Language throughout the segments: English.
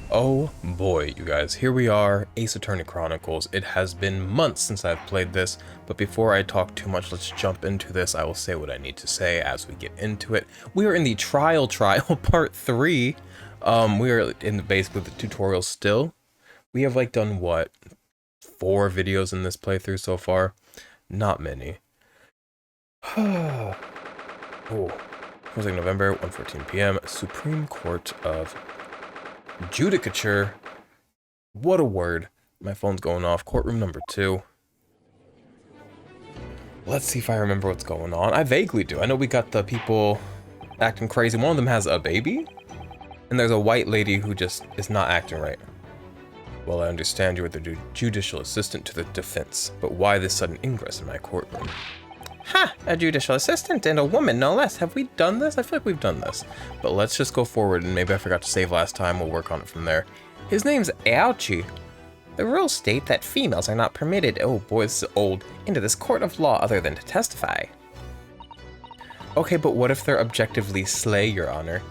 Oh boy, you guys, here we are, Ace Attorney Chronicles. It has been months since I've played this, but before I talk too much, let's jump into this. I will say what I need to say as we get into it. We are in the trial part 3. We are in basically the tutorial still. We have like done what, 4 videos in this playthrough so far? Not many. Oh, it was like November, 1:14 p.m. Supreme Court of Judicature. What a word. My phone's going off. Courtroom number 2. Let's see if I remember what's going on. I vaguely do. I know we got the people acting crazy. One of them has a baby, and there's a white lady who just is not acting right. Well, I understand you are the judicial assistant to the defense, but why this sudden ingress in my courtroom? Ha! A judicial assistant and a woman, no less. Have we done this? I feel like we've done this. But let's just go forward, and maybe I forgot to save last time. We'll work on it from there. His name's Ouchie. The rules state that females are not permitted, oh boy, this is old, into this court of law other than to testify. Okay, but what if they're objectively slay, Your Honor?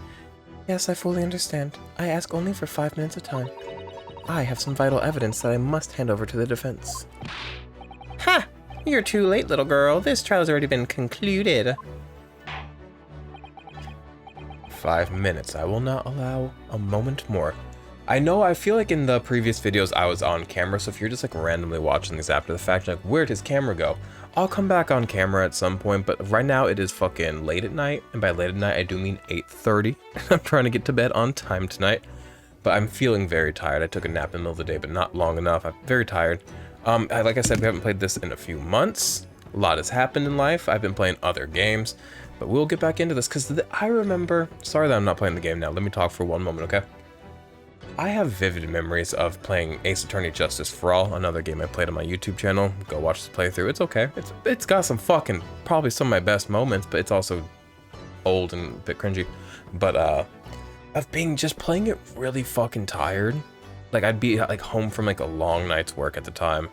Yes, I fully understand. I ask only for 5 minutes of time. I have some vital evidence that I must hand over to the defense. Ha! You're too late, little girl. This trial has already been concluded. 5 minutes. I will not allow a moment more. I know, I feel like in the previous videos I was on camera, so if you're just like randomly watching these after the fact, like, where'd his camera go? I'll come back on camera at some point, but right now it is fucking late at night, and by late at night I do mean 8:30. I'm trying to get to bed on time tonight, but I'm feeling very tired. I took a nap in the middle of the day, but not long enough. I'm very tired. Like I said, we haven't played this in a few months. A lot has happened in life. I've been playing other games, but we'll get back into this because I remember, sorry that I'm not playing the game now. Let me talk for one moment, okay? I have vivid memories of playing Ace Attorney Justice for All, another game I played on my YouTube channel. Go watch the playthrough. It's okay. It's got some fucking, probably some of my best moments, but it's also old and a bit cringy. But of being just playing it really fucking tired. Like I'd be like home from like a long night's work at the time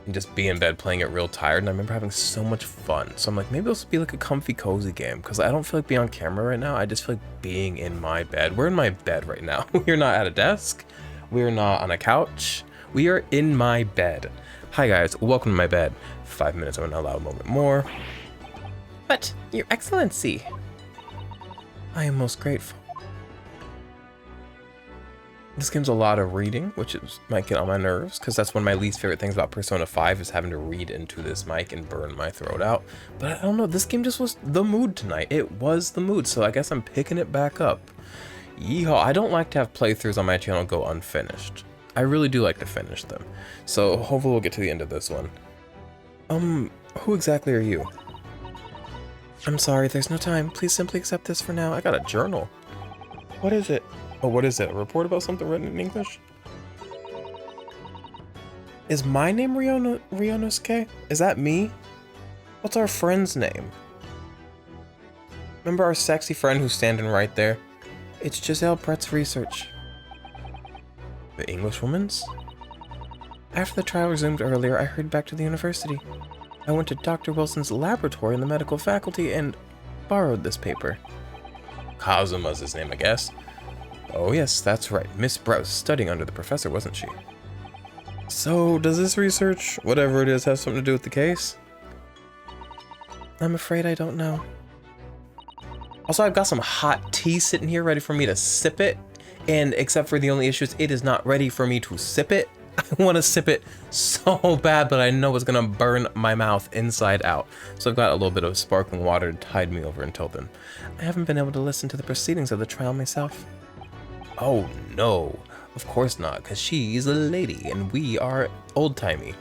and just be in bed playing it real tired, and I remember having so much fun. So I'm like, maybe this will be like a comfy cozy game, because I don't feel like being on camera right now. I just feel like being in my bed. We're in my bed right now. We're not at a desk. We're not on a couch. We are in my bed. Hi guys, welcome to my bed. 5 minutes, I'm gonna allow a moment more. But, Your Excellency, I am most grateful. This game's a lot of reading, which might get on my nerves, because that's one of my least favorite things about Persona 5 is having to read into this mic and burn my throat out. But I don't know, this game just was the mood tonight. It was the mood, so I guess I'm picking it back up. Yeehaw, I don't like to have playthroughs on my channel go unfinished. I really do like to finish them. So hopefully we'll get to the end of this one. Who exactly are you? I'm sorry, there's no time. Please simply accept this for now. I got a journal. What is it? Oh, what is it? A report about something written in English? Is my name Ryonosuke? Is that me? What's our friend's name? Remember our sexy friend who's standing right there? It's Giselle Brett's research. The Englishwoman's? After the trial resumed earlier, I hurried back to the university. I went to Dr. Wilson's laboratory in the medical faculty and borrowed this paper. Kazuma's his name, I guess. Oh yes, that's right. Miss Brett was studying under the professor, wasn't she? So, does this research, whatever it is, have something to do with the case? I'm afraid I don't know. Also, I've got some hot tea sitting here ready for me to sip it. And except for the only issue is it is not ready for me to sip it. I want to sip it so bad, but I know it's going to burn my mouth inside out. So I've got a little bit of sparkling water to tide me over until then. I haven't been able to listen to the proceedings of the trial myself. Oh no, of course not, because she's a lady and we are old-timey.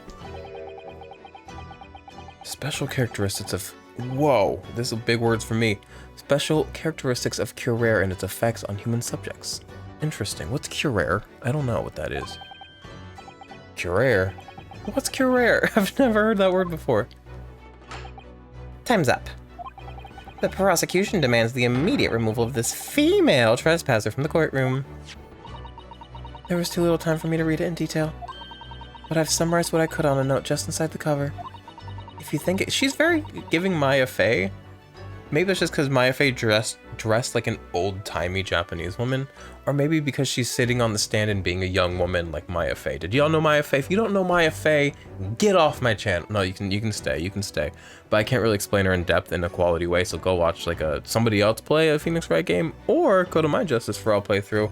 Special characteristics of... Whoa, this is big words for me. Special characteristics of curare and its effects on human subjects. Interesting. What's curare? I don't know what that is. Curare? What's curare? I've never heard that word before. Time's up. The prosecution demands the immediate removal of this female trespasser from the courtroom. There was too little time for me to read it in detail, but I've summarized what I could on a note just inside the cover. If you think it, she's very giving Maya Fey. Maybe it's just because Maya Fey dressed dressed like an old-timey Japanese woman, or maybe because she's sitting on the stand and being a young woman like Maya Fey. Did y'all know Maya Fey? If you don't know Maya Fey, get off my channel. No, you can stay. But I can't really explain her in depth in a quality way, so go watch like somebody else play a Phoenix Wright game, or go to my Justice for All playthrough.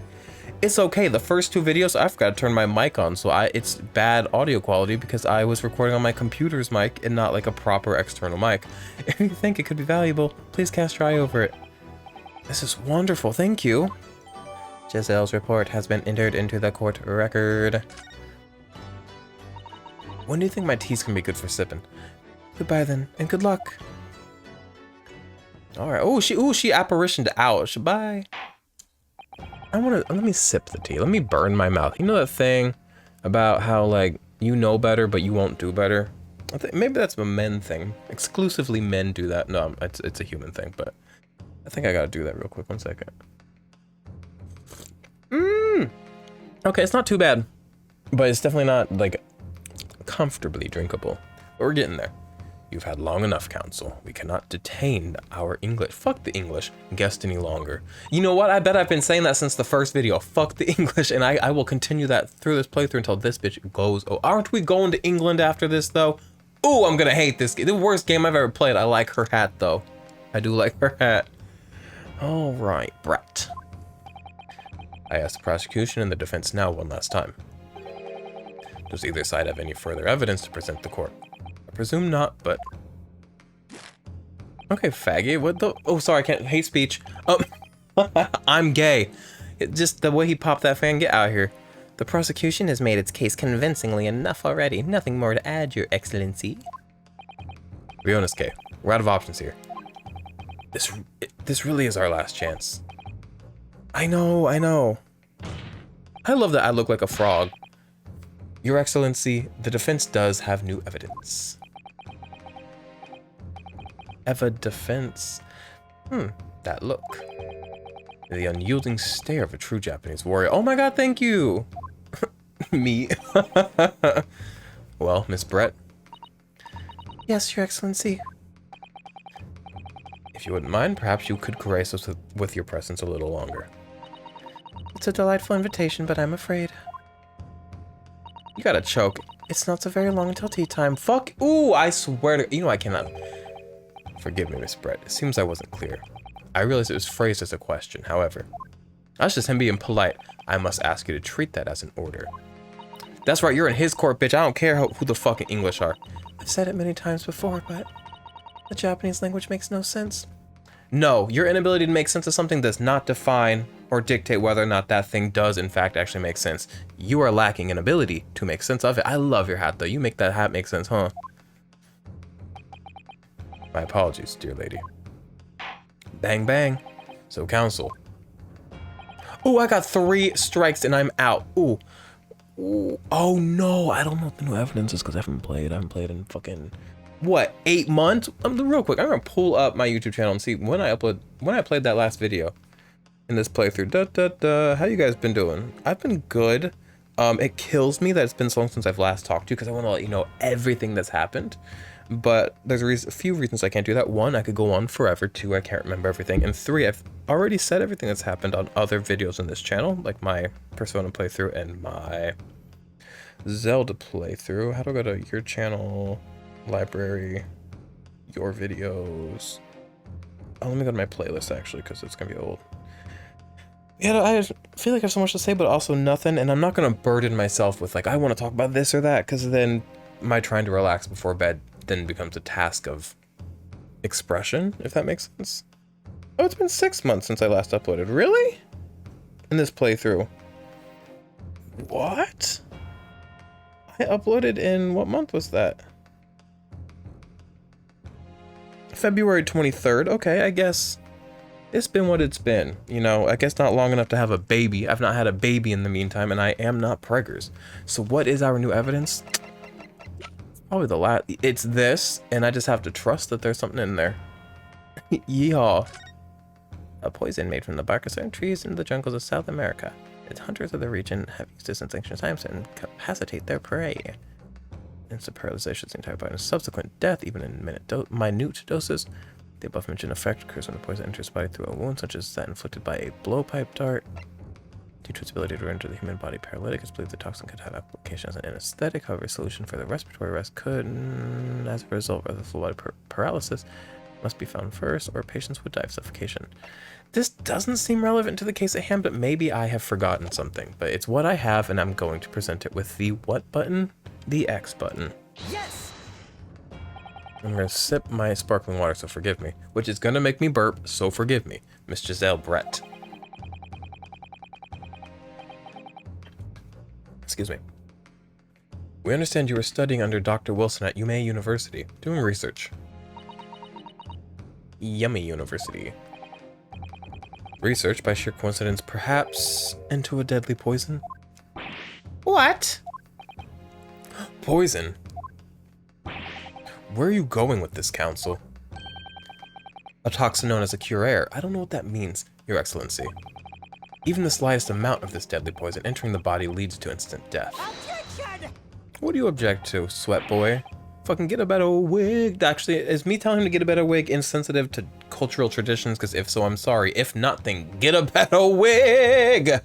It's okay. The first 2 videos, I forgot to turn my mic on, so it's bad audio quality because I was recording on my computer's mic and not like a proper external mic. If you think it could be valuable, please cast your eye over it. This is wonderful, thank you. Giselle's report has been entered into the court record. When do you think my tea's gonna be good for sipping? Goodbye then, and good luck. Alright, she apparitioned out. Bye. Let me sip the tea. Let me burn my mouth. You know that thing about how, like, you know better, but you won't do better? I think maybe that's a men thing. Exclusively men do that. No, it's a human thing, but I think I gotta do that real quick. 1 second. Okay, it's not too bad, but it's definitely not, like, comfortably drinkable. But we're getting there. You've had long enough, counsel. We cannot detain our English. Fuck the English guest any longer. You know what? I bet I've been saying that since the first video. Fuck the English, and I will continue that through this playthrough until this bitch goes. Oh, aren't we going to England after this, though? Ooh, I'm gonna hate this game. The worst game I've ever played. I like her hat, though. I do like her hat. All right, Brett. I asked the prosecution and the defense now one last time. Does either side have any further evidence to present the court? I presume not, but... Okay, faggot, what the... Oh, sorry, I can't... Hate speech. I'm gay. Just the way he popped that fan, get out of here. The prosecution has made its case convincingly enough already. Nothing more to add, Your Excellency. To be honest, Kay, we're out of options here. This really is our last chance. I know. I love that I look like a frog. Your Excellency, the defense does have new evidence. Defense. That look. The unyielding stare of a true Japanese warrior. Oh my god, thank you! Me. Well, Miss Brett. Yes, Your Excellency. If you wouldn't mind, perhaps you could grace us with your presence a little longer. It's a delightful invitation, but I'm afraid. You gotta choke. It's not so very long until tea time. Fuck. Ooh, I swear to... You know I cannot... Forgive me, Miss Brett. It seems I wasn't clear. I realized it was phrased as a question. However, that's just him being polite. I must ask you to treat that as an order. That's right, you're in his court, bitch. I don't care who the fucking English are. I've said it many times before, but the Japanese language makes no sense. No, your inability to make sense of something does not define or dictate whether or not that thing does in fact actually make sense. You are lacking an ability to make sense of it. I love your hat though. You make that hat make sense, huh? My apologies, dear lady. Bang bang. So counsel. Ooh, I got 3 strikes and I'm out. Ooh. Oh no, I don't know what the new evidence is because I haven't played in fucking... What, 8 months? Real quick, I'm gonna pull up my YouTube channel and see when I played that last video in this playthrough. How you guys been doing? I've been good. It kills me that it's been so long since I've last talked to you because I want to let you know everything that's happened. But there's a few reasons I can't do that. 1, I could go on forever. 2, I can't remember everything. And 3, I've already said everything that's happened on other videos in this channel, like my Persona playthrough and my Zelda playthrough. How do I go to your channel? Library, your videos. Oh, let me go to my playlist actually because it's gonna be old. Yeah, I feel like I have so much to say but also nothing, and I'm not gonna burden myself with like I want to talk about this or that because then my trying to relax before bed then becomes a task of expression, if that makes sense. Oh, it's been 6 months since I last uploaded. Really? In this playthrough. What? I uploaded in what month was that? February 23rd. Okay, I guess it's been what it's been. You know, I guess not long enough to have a baby. I've not had a baby in the meantime, and I am not preggers. So what is our new evidence? Probably the last. It's this, and I just have to trust that there's something in there. Yeehaw. A poison made from the bark of certain trees in the jungles of South America. Its hunters of the region have used it since ancient times to incapacitate their prey. Instant paralyzation the entire body and subsequent death, even in minute doses. The above-mentioned effect occurs when the poison enters the body through a wound, such as that inflicted by a blowpipe dart. Due to its ability to render the human body paralytic, it's believed the toxin could have application as an anesthetic. However, a solution for the respiratory arrest could, as a result of the full body paralysis, must be found first, or patients would die of suffocation. This doesn't seem relevant to the case at hand, but maybe I have forgotten something. But it's what I have, and I'm going to present it with the what button? The X button. Yes! I'm gonna sip my sparkling water, so forgive me. Which is gonna make me burp, so forgive me. Miss Giselle Brett. Excuse me. We understand you were studying under Dr. Wilson at UMA University, doing research. Yummy University. Research, by sheer coincidence, perhaps into a deadly poison? What? Poison? Where are you going with this, Council? A toxin known as a curaire. I don't know what that means, Your Excellency. Even the slightest amount of this deadly poison entering the body leads to instant death. Objection! What do you object to, sweat boy? Fucking get a better wig. Actually, is me telling him to get a better wig insensitive to cultural traditions? Because if so, I'm sorry. If not, then get a better wig!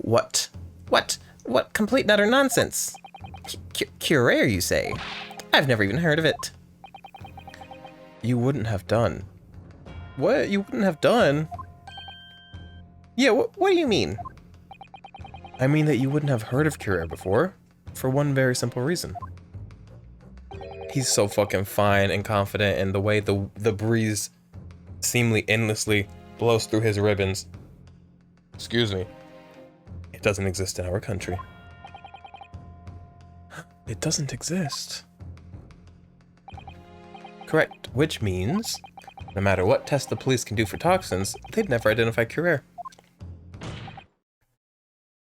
What? What? What complete and utter nonsense? Curaire, you say? I've never even heard of it. You wouldn't have done. What? You wouldn't have done? Yeah, what do you mean? I mean that you wouldn't have heard of curaire before, for one very simple reason. He's so fucking fine and confident, and the way the breeze seemingly endlessly blows through his ribbons. Excuse me. It doesn't exist in our country. It doesn't exist. Correct, which means, no matter what test the police can do for toxins, they'd never identify curaire.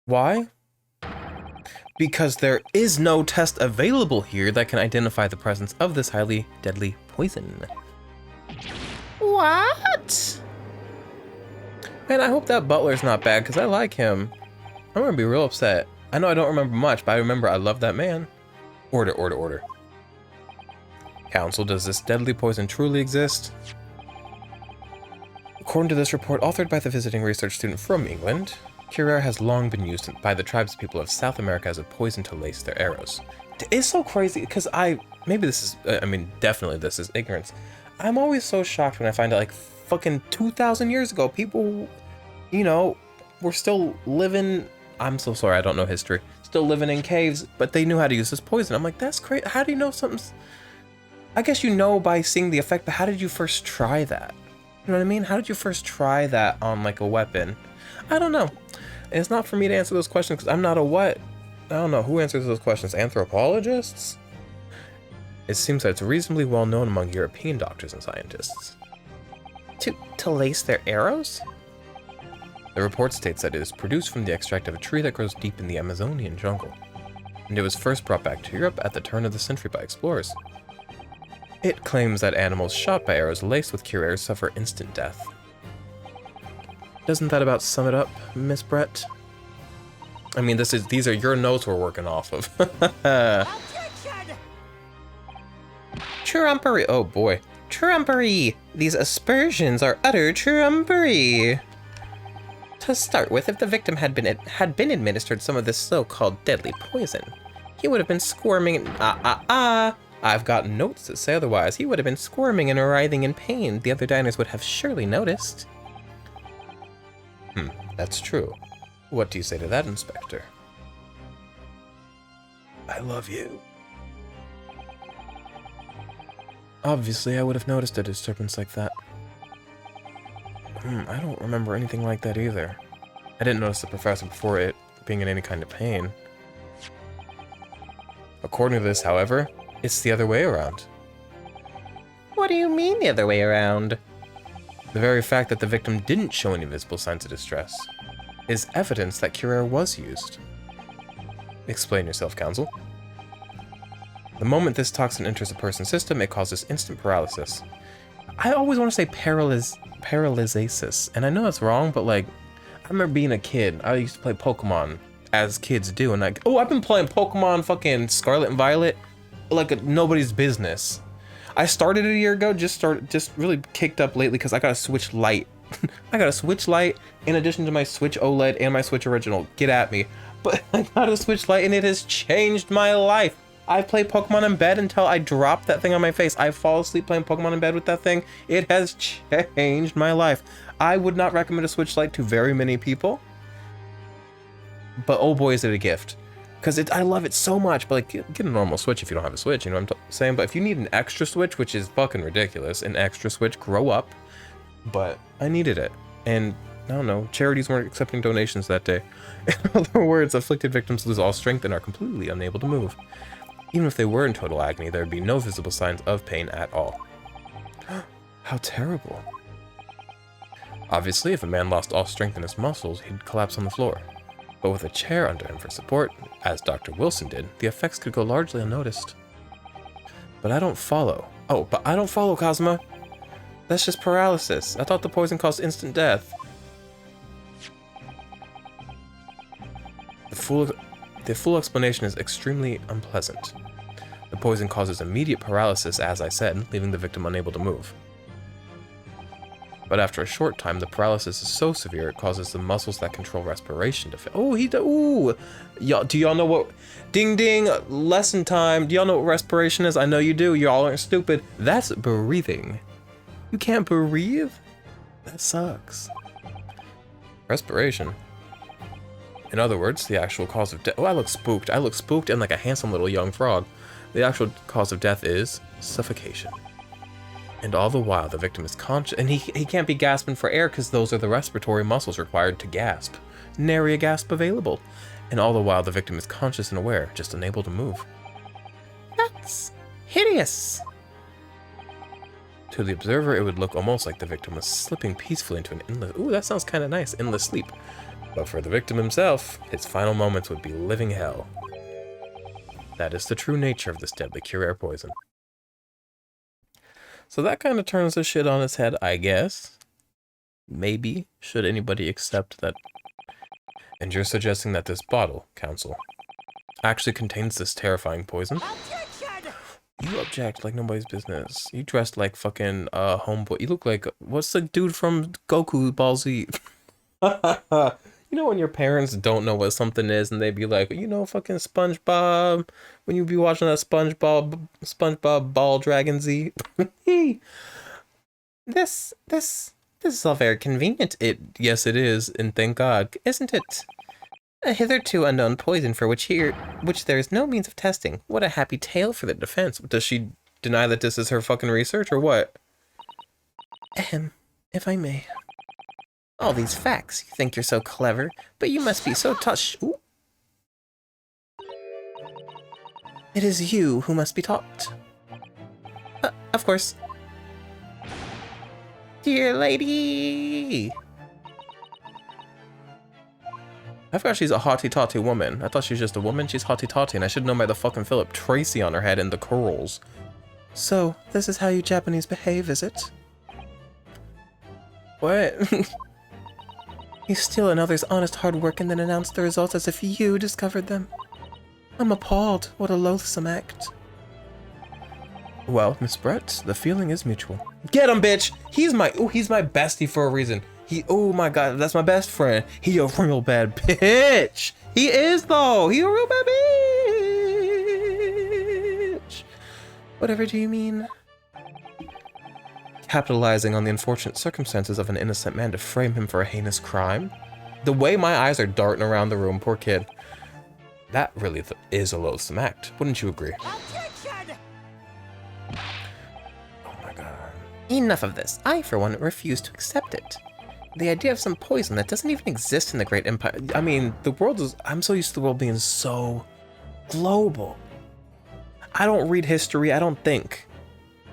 Why? Because there is no test available here that can identify the presence of this highly deadly poison. What? Man, I hope that butler's not bad, because I like him. I'm gonna be real upset. I know I don't remember much, but I remember I love that man. Order, order, order. Council, does this deadly poison truly exist? According to this report authored by the visiting research student from England, curaire has long been used by the tribespeople of South America as a poison to lace their arrows. It's so crazy, because maybe this is, definitely this is ignorance. I'm always so shocked when I find out, like, fucking 2,000 years ago, people, you know, were still living, I'm so sorry, I don't know history, still living in caves, but they knew how to use this poison. I'm like, that's crazy. How do you know something's, I guess you know by seeing the effect, but how did you first try that? You know what I mean? How did you first try that on, like, a weapon? I don't know. It's not for me to answer those questions, because I'm not a what? I don't know. Who answers those questions? Anthropologists? It seems that it's reasonably well known among European doctors and scientists. To lace their arrows? The report states that it is produced from the extract of a tree that grows deep in the Amazonian jungle, and it was first brought back to Europe at the turn of the century by explorers. It claims that animals shot by arrows laced with curaire suffer instant death. Doesn't that about sum it up, Miss Brett? I mean, these are your notes we're working off of. Trumpery! Oh boy. Trumpery! These aspersions are utter trumpery! To start with, if the victim had been administered some of this so-called deadly poison, he would have been squirming and I've got notes that say otherwise. He would have been squirming and writhing in pain. The other diners would have surely noticed. That's true. What do you say to that, Inspector? I love you. Obviously, I would have noticed a disturbance like that. I don't remember anything like that either. I didn't notice the professor before it being in any kind of pain. According to this, however, it's the other way around. What do you mean the other way around? The very fact that the victim didn't show any visible signs of distress is evidence that curaire was used. Explain yourself, Counsel. The moment this toxin enters a person's system, it causes instant paralysis. I always want to say paralysis, and I know it's wrong, but like, I remember being a kid, I used to play Pokemon, as kids do, and like, oh, I've been playing Pokemon fucking Scarlet and Violet like nobody's business. I started a year ago, just really kicked up lately because I got a Switch Lite. I got a Switch Lite in addition to my Switch OLED and my Switch Original. Get at me. But I got a Switch Lite and it has changed my life. I play Pokemon in bed until I drop that thing on my face. I fall asleep playing Pokemon in bed with that thing. It has changed my life. I would not recommend a Switch Lite to very many people. But oh boy, is it a gift. Because I love it so much. But like, get a normal Switch if you don't have a Switch, you know what I'm saying? But if you need an extra Switch, which is fucking ridiculous, an extra Switch, grow up. But I needed it. And I don't know, charities weren't accepting donations that day. In other words, afflicted victims lose all strength and are completely unable to move. Even if they were in total agony, there would be no visible signs of pain at all. How terrible. Obviously, if a man lost all strength in his muscles, he'd collapse on the floor. But with a chair under him for support, as Dr. Wilson did, the effects could go largely unnoticed. But I don't follow. Oh, but I don't follow, Cosmo. That's just paralysis. I thought the poison caused instant death. The full explanation is extremely unpleasant. The poison causes immediate paralysis, as I said, leaving the victim unable to move. But after a short time, the paralysis is so severe it causes the muscles that control respiration to fail. Oh, ooh! Do y'all know what? Ding ding! Lesson time! Do y'all know what respiration is? I know you do. Y'all aren't stupid. That's breathing. You can't breathe? That sucks. Respiration. In other words, the actual cause of death. Oh, I look spooked. I look spooked and like a handsome little young frog. The actual cause of death is suffocation. And all the while, the victim is conscious, and he can't be gasping for air because those are the respiratory muscles required to gasp. Nary a gasp available. And all the while, the victim is conscious and aware, just unable to move. That's hideous. To the observer, it would look almost like the victim was slipping peacefully into an endless... Ooh, that sounds kind of nice, endless sleep. But for the victim himself, his final moments would be living hell. That is the true nature of this deadly cure-air poison. So that kind of turns the shit on its head, I guess. Maybe, should anybody accept that. And you're suggesting that this bottle, Counsel, actually contains this terrifying poison? Objection! You object like nobody's business. You dressed like fucking homeboy. You look like, what's the dude from Goku Ball Z? You know when your parents don't know what something is and they be like, you know, fucking SpongeBob, when you be watching that SpongeBob Ball Dragon Z. This is all very convenient. Yes, it is, and thank God, isn't it? A hitherto unknown poison for which there is no means of testing. What a happy tale for the defense. Does she deny that this is her fucking research or what? If I may. All these facts, you think you're so clever, but you must be so touched. Ooh. It is you who must be taught. Of course. Dear lady! I forgot she's a hotty-totty woman. I thought she was just a woman, she's hotty-totty, and I should know by the fucking Philip Tracy on her head and the curls. So, this is how you Japanese behave, is it? What? You steal another's honest hard work and then announce the results as if you discovered them. I'm appalled. What a loathsome act. Well, Miss Brett, the feeling is mutual. Get him, bitch! He's my bestie for a reason. Oh my God, that's my best friend. He a real bad bitch. He is though. He a real bad bitch. Whatever do you mean? Capitalizing on the unfortunate circumstances of an innocent man to frame him for a heinous crime? The way my eyes are darting around the room, poor kid. That really is a loathsome act. Wouldn't you agree? Objection! Oh my God. Enough of this. I, for one, refuse to accept it. The idea of some poison that doesn't even exist in the Great Empire. I mean, the world is... I'm so used to the world being so global. I don't read history. I don't think.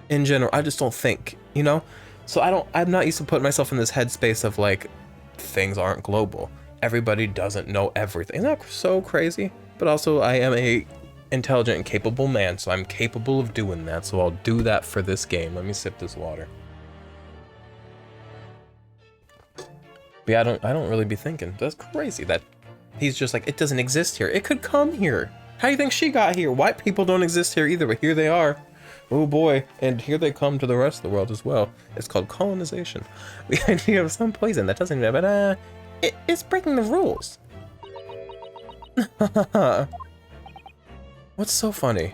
In general, I just don't think, you know? So I'm not used to putting myself in this headspace of like, things aren't global. Everybody doesn't know everything. Isn't that so crazy? But also, I am a intelligent and capable man, so I'm capable of doing that. So I'll do that for this game. Let me sip this water. But yeah, I don't really be thinking. That's crazy that he's just like, it doesn't exist here. It could come here. How do you think she got here? White people don't exist here either, but here they are. Oh boy, and here they come to the rest of the world as well. It's called colonization. The idea of some poison that doesn't even, but it's breaking the rules. What's so funny?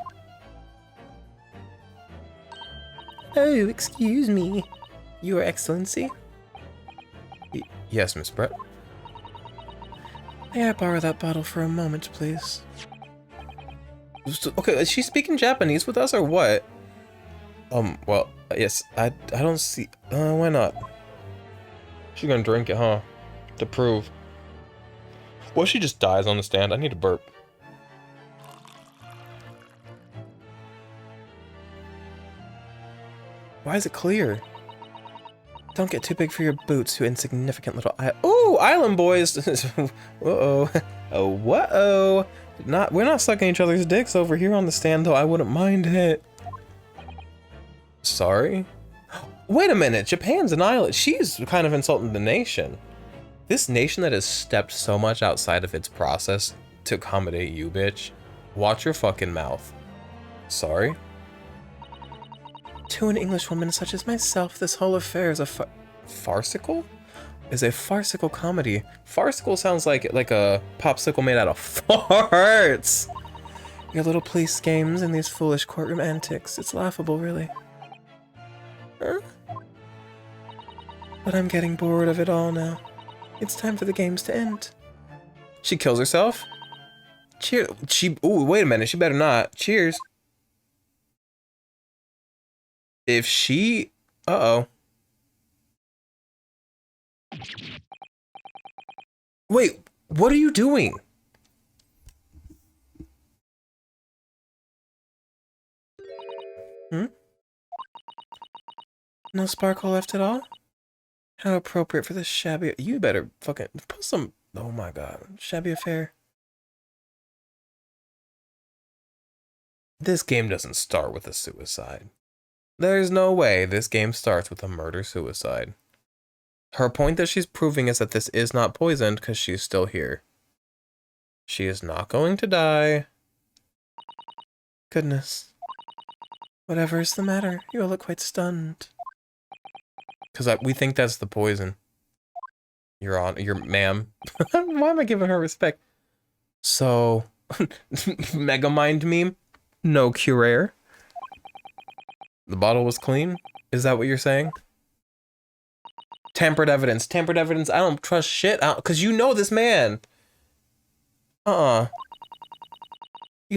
Oh, excuse me, Your Excellency. Yes, Miss Brett. May I borrow that bottle for a moment, please? Okay, is she speaking Japanese with us or what? Well, yes, I don't see, why not? She's gonna drink it, huh? To prove. What if she just dies on the stand? I need a burp. Why is it clear? Don't get too big for your boots, you insignificant little Ooh, island boys! Uh-oh. Oh, whoa! We're not sucking each other's dicks over here on the stand, though. I wouldn't mind it. Sorry? Wait a minute, Japan's an island. She's kind of insulting the nation. This nation that has stepped so much outside of its process to accommodate you, bitch. Watch your fucking mouth. Sorry? To an Englishwoman such as myself, this whole affair is a farcical? Is a farcical comedy. Farcical sounds like a popsicle made out of farts. Your little police games and these foolish courtroom antics. It's laughable, really. Huh? But I'm getting bored of it all now. It's time for the games to end. She kills herself? Cheer. Ooh, wait a minute. She better not. Cheers. If she... Uh-oh. Wait, what are you doing? Hmm? No sparkle left at all? How appropriate for this shabby... You better fucking put some... Oh my god. Shabby affair. This game doesn't start with a suicide. There's no way this game starts with a murder-suicide. Her point that she's proving is that this is not poisoned because she's still here. She is not going to die. Goodness. Whatever is the matter? You all look quite stunned. Because we think that's the poison. Your ma'am. Why am I giving her respect? So, Megamind meme? No cure. The bottle was clean? Is that what you're saying? Tampered evidence. Tampered evidence. I don't trust shit. Because you know this man. You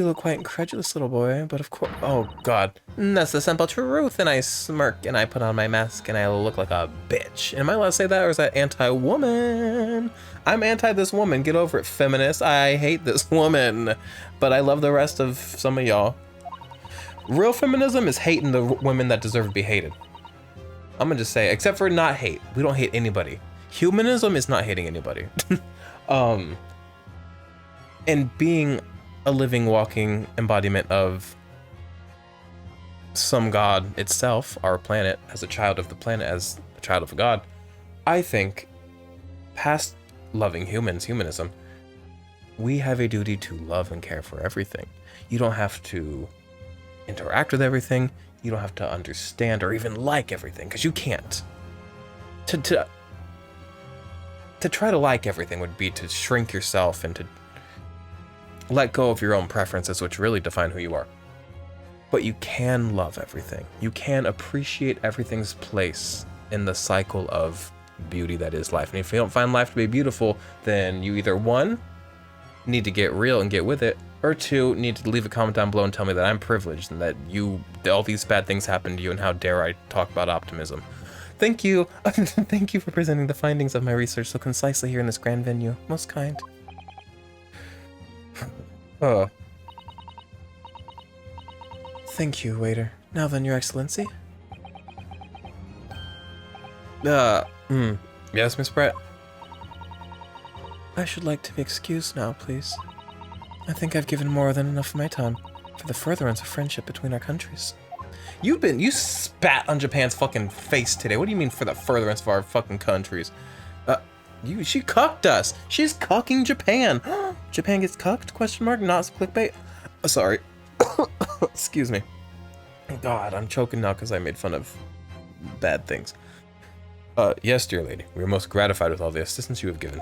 look quite incredulous, little boy, but of course... Oh, God. That's the simple truth. And I smirk, and I put on my mask, and I look like a bitch. Am I allowed to say that, or is that anti-woman? I'm anti this woman. Get over it, feminist. I hate this woman. But I love the rest of some of y'all. Real feminism is hating the women that deserve to be hated. I'm gonna just say, except for not hate. We don't hate anybody. Humanism is not hating anybody. And being a living, walking embodiment of some god itself, our planet, as a child of the planet, as a child of a god, I think, past loving humanism, we have a duty to love and care for everything. You don't have to interact with everything. You don't have to understand or even like everything, because you can't. To try to like everything would be to shrink yourself and to let go of your own preferences, which really define who you are. But you can love everything. You can appreciate everything's place in the cycle of beauty that is life. And if you don't find life to be beautiful, then you either, one, need to get real and get with it, or two, need to leave a comment down below and tell me that I'm privileged and that all these bad things happen to you, and how dare I talk about optimism. Thank you. Thank you for presenting the findings of my research so concisely here in this grand venue. Most kind. Oh. Thank you, waiter. Now then, Your Excellency. Yes, Miss Brett? I should like to be excused now, please. I think I've given more than enough of my time for the furtherance of friendship between our countries. You spat on Japan's fucking face today. What do you mean for the furtherance of our fucking countries? She cucked us. She's cucking Japan. Japan gets cucked? Question mark. Not clickbait. Sorry. Excuse me. God, I'm choking now because I made fun of bad things. Yes, dear lady, we are most gratified with all the assistance you have given.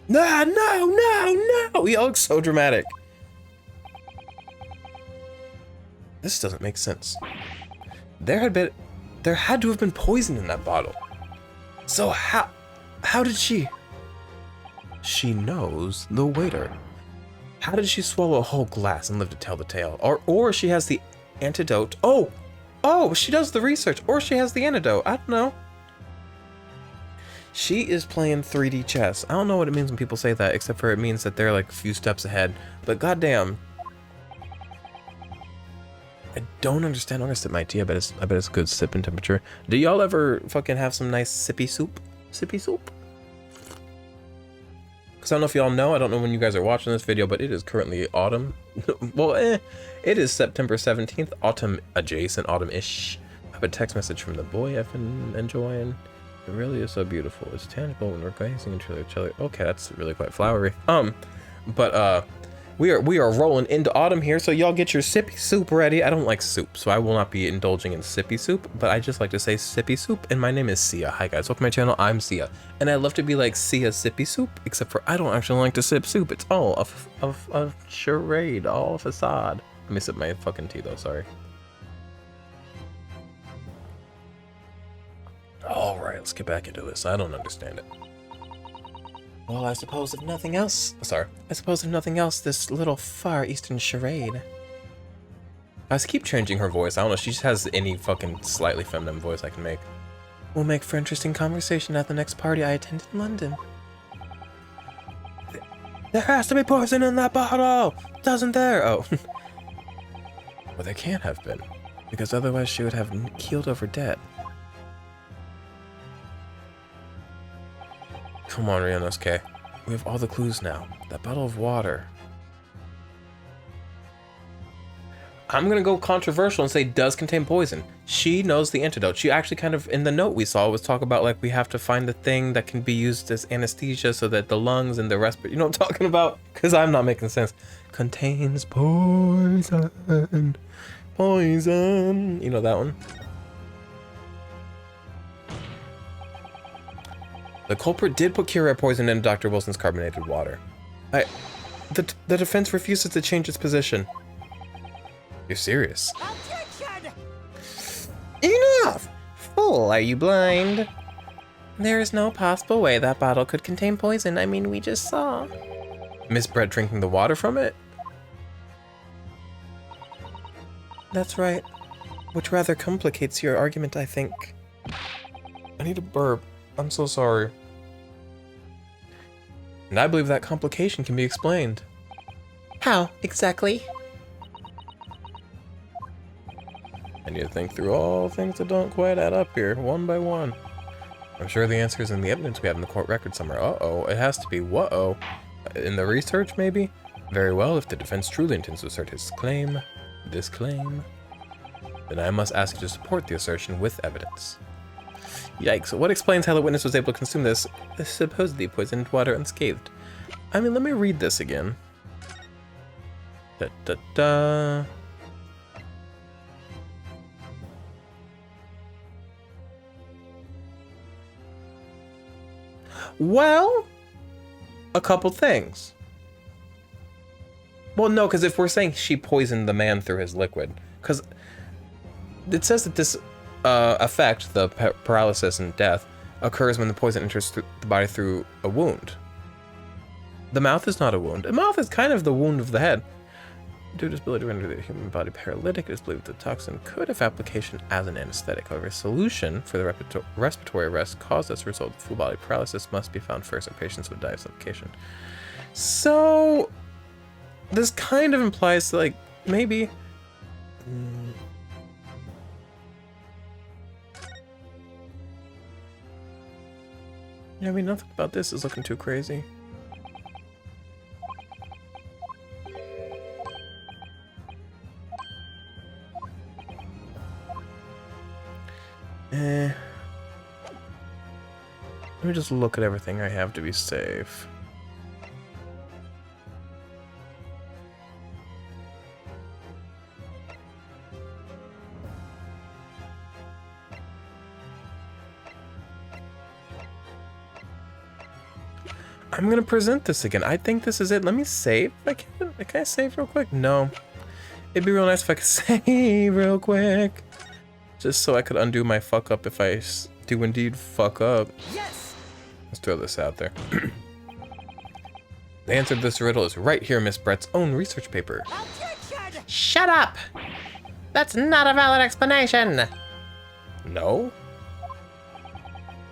No, no, no, no! He looks so dramatic. This doesn't make sense. There had to have been poison in that bottle. So how did she? She knows the waiter. How did she swallow a whole glass and live to tell the tale? Or she has the antidote. Oh, she does the research, or she has the antidote. I don't know. She is playing 3D chess. I don't know what it means when people say that, except for it means that they're like a few steps ahead. But goddamn, I don't understand. I'm gonna sip my tea. I bet it's good sipping temperature. Do y'all ever fucking have some nice sippy soup? Sippy soup? Because I don't know if y'all know. I don't know when you guys are watching this video, but it is currently autumn. Well, it is September 17th. Autumn adjacent, autumn-ish. I have a text message from the boy I've been enjoying. It really is so beautiful. It's tangible when we're gazing into each other. Okay, that's really quite flowery. But we are rolling into autumn here, so y'all get your sippy soup ready. I don't like soup, so I will not be indulging in sippy soup, but I just like to say sippy soup, and my name is Sia. Hi guys, welcome to my channel. I'm Sia, and I love to be like Sia sippy soup, except for I don't actually like to sip soup. It's all a charade, all a facade. Let me sip my fucking tea though. Sorry. All right, let's get back into this. I don't understand it. Well, I suppose if nothing else... this little Far Eastern charade... I keep changing her voice. I don't know if she has any fucking slightly feminine voice I can make. Will make for interesting conversation at the next party I attend in London. There has to be poison in that bottle! Doesn't there? Oh. Well, there can't have been. Because otherwise she would have keeled over dead. Come on, Ryunosuke. We have all the clues now. That bottle of water. I'm gonna go controversial and say does contain poison. She knows the antidote. She actually kind of, in the note we saw, was talk about like we have to find the thing that can be used as anesthesia so that the lungs and the respiratory, you know what I'm talking about? Because I'm not making sense. Contains poison. Poison. You know that one? The culprit did put Kira poison in Dr. Wilson's carbonated water. The defense refuses to change its position. You're serious? Objection! Enough! Fool, are you blind? There is no possible way that bottle could contain poison. I mean, we just saw. Miss Brett drinking the water from it? That's right. Which rather complicates your argument, I think. I need a burp. I'm so sorry. And I believe that complication can be explained. How, exactly? I need to think through all things that don't quite add up here, one by one. I'm sure the answer is in the evidence we have in the court record somewhere. Uh-oh, it has to be what-oh. In the research, maybe? Very well, if the defense truly intends to assert this claim, then I must ask you to support the assertion with evidence. Yikes, what explains how the witness was able to consume this supposedly poisoned water unscathed? I mean, let me read this again. Da-da-da. Well, a couple things. Well, no, because if we're saying she poisoned the man through his liquid, because it says that this effect, the paralysis and death, occurs when the poison enters the body through a wound. The mouth is not a wound. The mouth is kind of the wound of the head. Due to its ability to render the human body paralytic, it is believed the toxin could have application as an anesthetic. However, a solution for the respiratory arrest caused as a result of full body paralysis must be found first, or patients would die of suffocation. So, this kind of implies, like, maybe... Yeah, I mean, nothing about this is looking too crazy. Let me just look at everything I have to be safe. I'm gonna present this again. I think this is it. Let me save. Can I save real quick? No. It'd be real nice if I could save real quick. Just so I could undo my fuck up if I do indeed fuck up. Yes. Let's throw this out there. The answer to this riddle is right here in Miss Brett's own research paper. Objection! Shut up! That's not a valid explanation. No?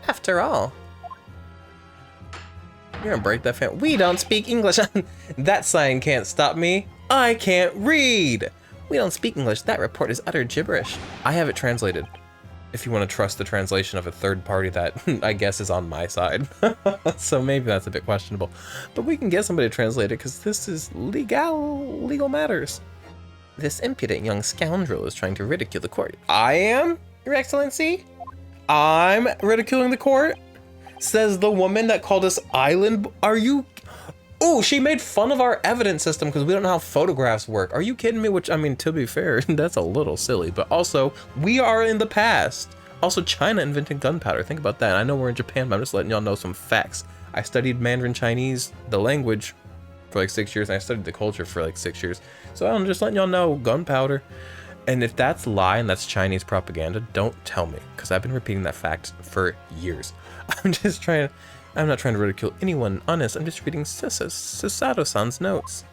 After all, You're gonna break that fan. We don't speak English. That sign can't stop me. I can't read. we don't speak English. That report is utter gibberish. I have it translated. If you want to trust the translation of a third party that I guess is on my side. So maybe that's a bit questionable. But we can get somebody to translate it because this is legal matters. This impudent young scoundrel is trying to ridicule the court. I am, Your Excellency? I'm ridiculing the court? Says the woman that called us island. Are you? Oh, she made fun of our evidence system because we don't know how photographs work. Are you kidding me? Which, I mean, to be fair, that's a little silly. But also, we are in the past. Also, China invented gunpowder. Think about that. I know we're in Japan, but I'm just letting y'all know some facts. I studied Mandarin Chinese, the language, for like 6 years, and I studied the culture for like 6 years. So I'm just letting y'all know gunpowder. And if that's lie and that's Chinese propaganda, don't tell me, because I've been repeating that fact for years. I'm not trying to ridicule anyone honest. I'm just reading Susato-san's notes.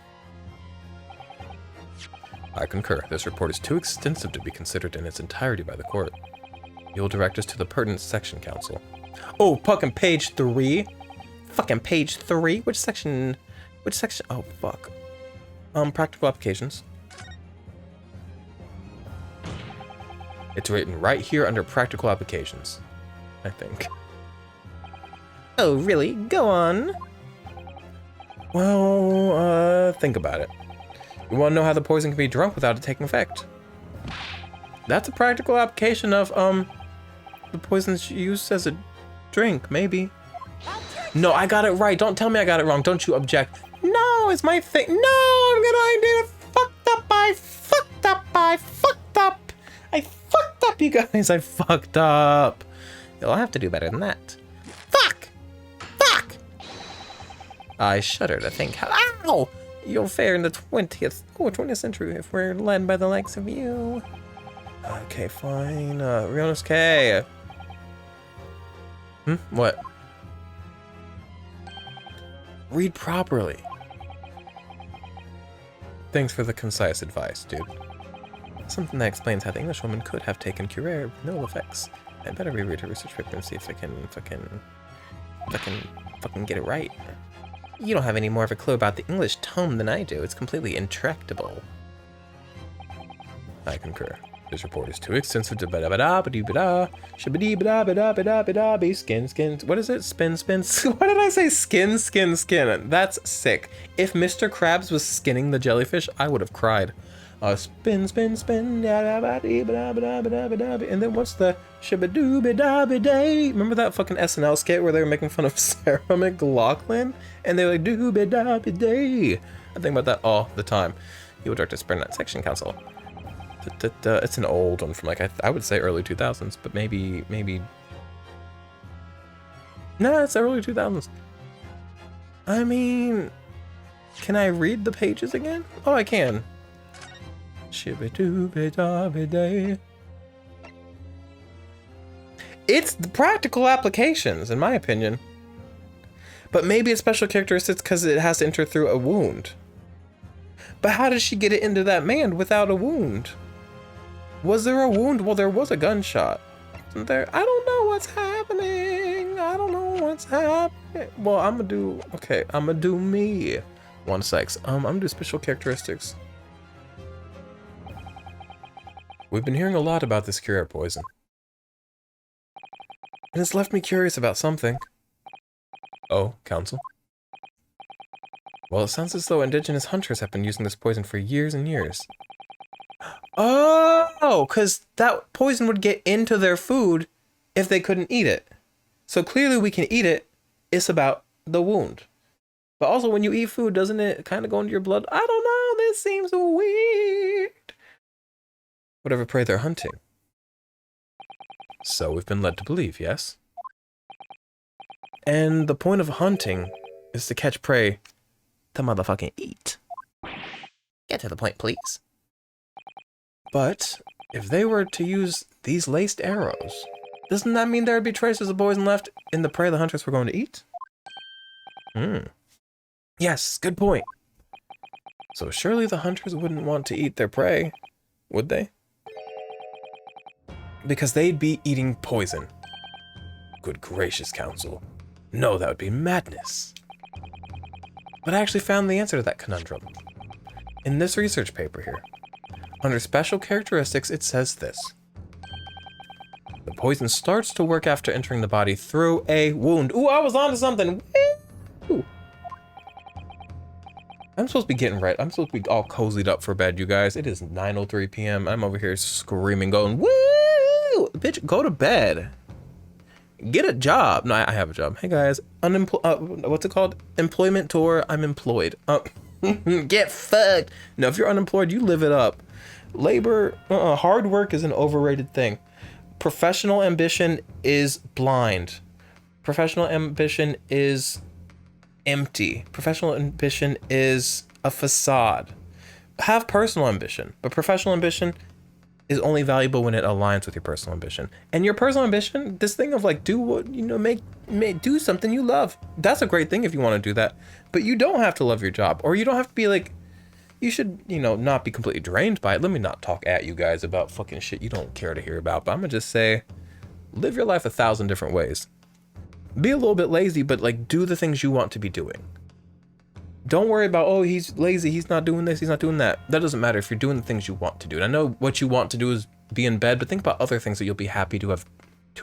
I concur. This report is too extensive to be considered in its entirety by the court. You'll direct us to the pertinent section, counsel. Oh, fucking page 3. Fucking page 3? Which section? Oh, fuck. Practical applications. It's written right here under practical applications, I think. Oh, really? Go on. Well, think about it. You want to know how the poison can be drunk without it taking effect? That's a practical application of, the poison's used as a drink, maybe. No, I got it right. Don't tell me I got it wrong. Don't you object. No, it's my thing. No, I did it. I fucked up, you guys. I fucked up. You'll have to do better than that. Fuck! I shudder to think how Ow! you'll fare in the 20th century if we're led by the likes of you. Okay, fine. Rionosuke. What? Read properly. Thanks for the concise advice, dude. Something that explains how the Englishwoman could have taken Curare with no effects. I better reread her research paper and see if I can fucking get it right. You don't have any more of a clue about the English tome than I do. It's completely intractable. I concur. This report is too extensive to ba-da-ba-da-ba-dee-ba-da, shin-ba-dee-ba-da-ba-da-ba-da-ba-dee, skin. What is it? Spin. What did I say? Skin. That's sick. If Mr. Krabs was skinning the jellyfish, I would have cried. Spin, da-da-ba-dee-ba-da-ba-da-ba-da-ba-da-ba-da. And then what's the shibba-doo-ba-da-ba-day? Remember that fucking SNL skit where they were making fun of Sarah McLachlan? And they were like, doo-ba-da-ba-day. I think about that all the time. You will direct us to that section, counsel. It's an old one from like, I would say early 2000s, but maybe. No, it's early 2000s. I mean, can I read the pages again? Oh, I can. Shibby-dooby-dabby-day. It's the practical applications, in my opinion. But maybe it's special characteristics because it has to enter through a wound. But how did she get it into that man without a wound? Was there a wound? Well, there was a gunshot. Wasn't there? I don't know what's happening. Well, I'm gonna do me. 1 sec. I'm gonna do special characteristics. We've been hearing a lot about this Curare poison. And it's left me curious about something. Oh, counsel? Well, it sounds as though indigenous hunters have been using this poison for years and years. Oh, because that poison would get into their food if they couldn't eat it. So clearly we can eat it. It's about the wound. But also when you eat food, doesn't it kind of go into your blood? I don't know. This seems weird. Whatever prey they're hunting. So we've been led to believe, yes? And the point of hunting is to catch prey to motherfucking eat. Get to the point, please. But if they were to use these laced arrows, doesn't that mean there would be traces of poison left in the prey the hunters were going to eat? Yes, good point. So surely the hunters wouldn't want to eat their prey, would they? Because they'd be eating poison. Good gracious, Council. No, that would be madness. But I actually found the answer to that conundrum. In this research paper here, under special characteristics, it says this. The poison starts to work after entering the body through a wound. Ooh, I was onto something. Woo! I'm supposed to be getting right. I'm supposed to be all cozied up for bed, you guys. It is 9:03 p.m. I'm over here screaming, going, woo! Bitch, go to bed. Get a job. No, I have a job. Hey, guys. What's it called? Employment tour. I'm employed. Get fucked. No, if you're unemployed, you live it up. Labor, hard work is an overrated thing. Professional ambition is blind. Professional ambition is empty. Professional ambition is a facade. Have personal ambition, but professional ambition is only valuable when it aligns with your personal ambition. And your personal ambition, this thing of like, do what, do something you love. That's a great thing if you want to do that. But you don't have to love your job, or you don't have to be like, you should, not be completely drained by it. Let me not talk at you guys about fucking shit you don't care to hear about, but I'm gonna just say, live your life 1,000 different ways. Be a little bit lazy, but like, do the things you want to be doing. Don't worry about, oh, he's lazy, he's not doing this, he's not doing that. That doesn't matter if you're doing the things you want to do. And I know what you want to do is be in bed, but think about other things that you'll be happy to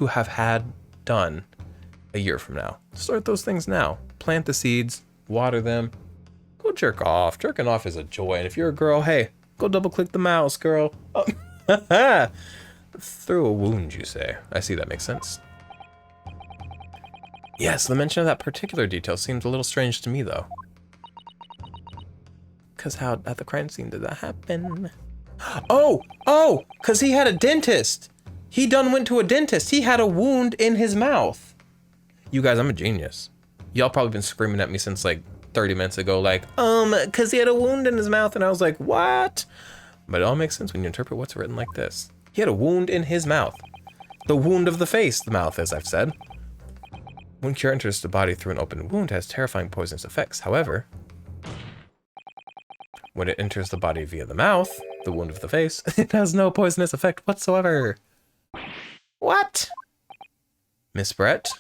have had done a year from now. Start those things now. Plant the seeds, water them, go jerk off. Jerking off is a joy. And if you're a girl, hey, go double click the mouse, girl. Oh. Through a wound, you say. I see, that makes sense. Yes, the mention of that particular detail seems a little strange to me, though. Because how at the crime scene did that happen? Oh, because he had a dentist. He done went to a dentist. He had a wound in his mouth. You guys, I'm a genius. Y'all probably been screaming at me since like 30 minutes ago, like, because he had a wound in his mouth. And I was like, what? But it all makes sense when you interpret what's written like this. He had a wound in his mouth. The wound of the face, the mouth, as I've said. When cure enters the body through an open wound, it has terrifying poisonous effects. However, when it enters the body via the mouth, the wound of the face, it has no poisonous effect whatsoever. What? Miss Brett,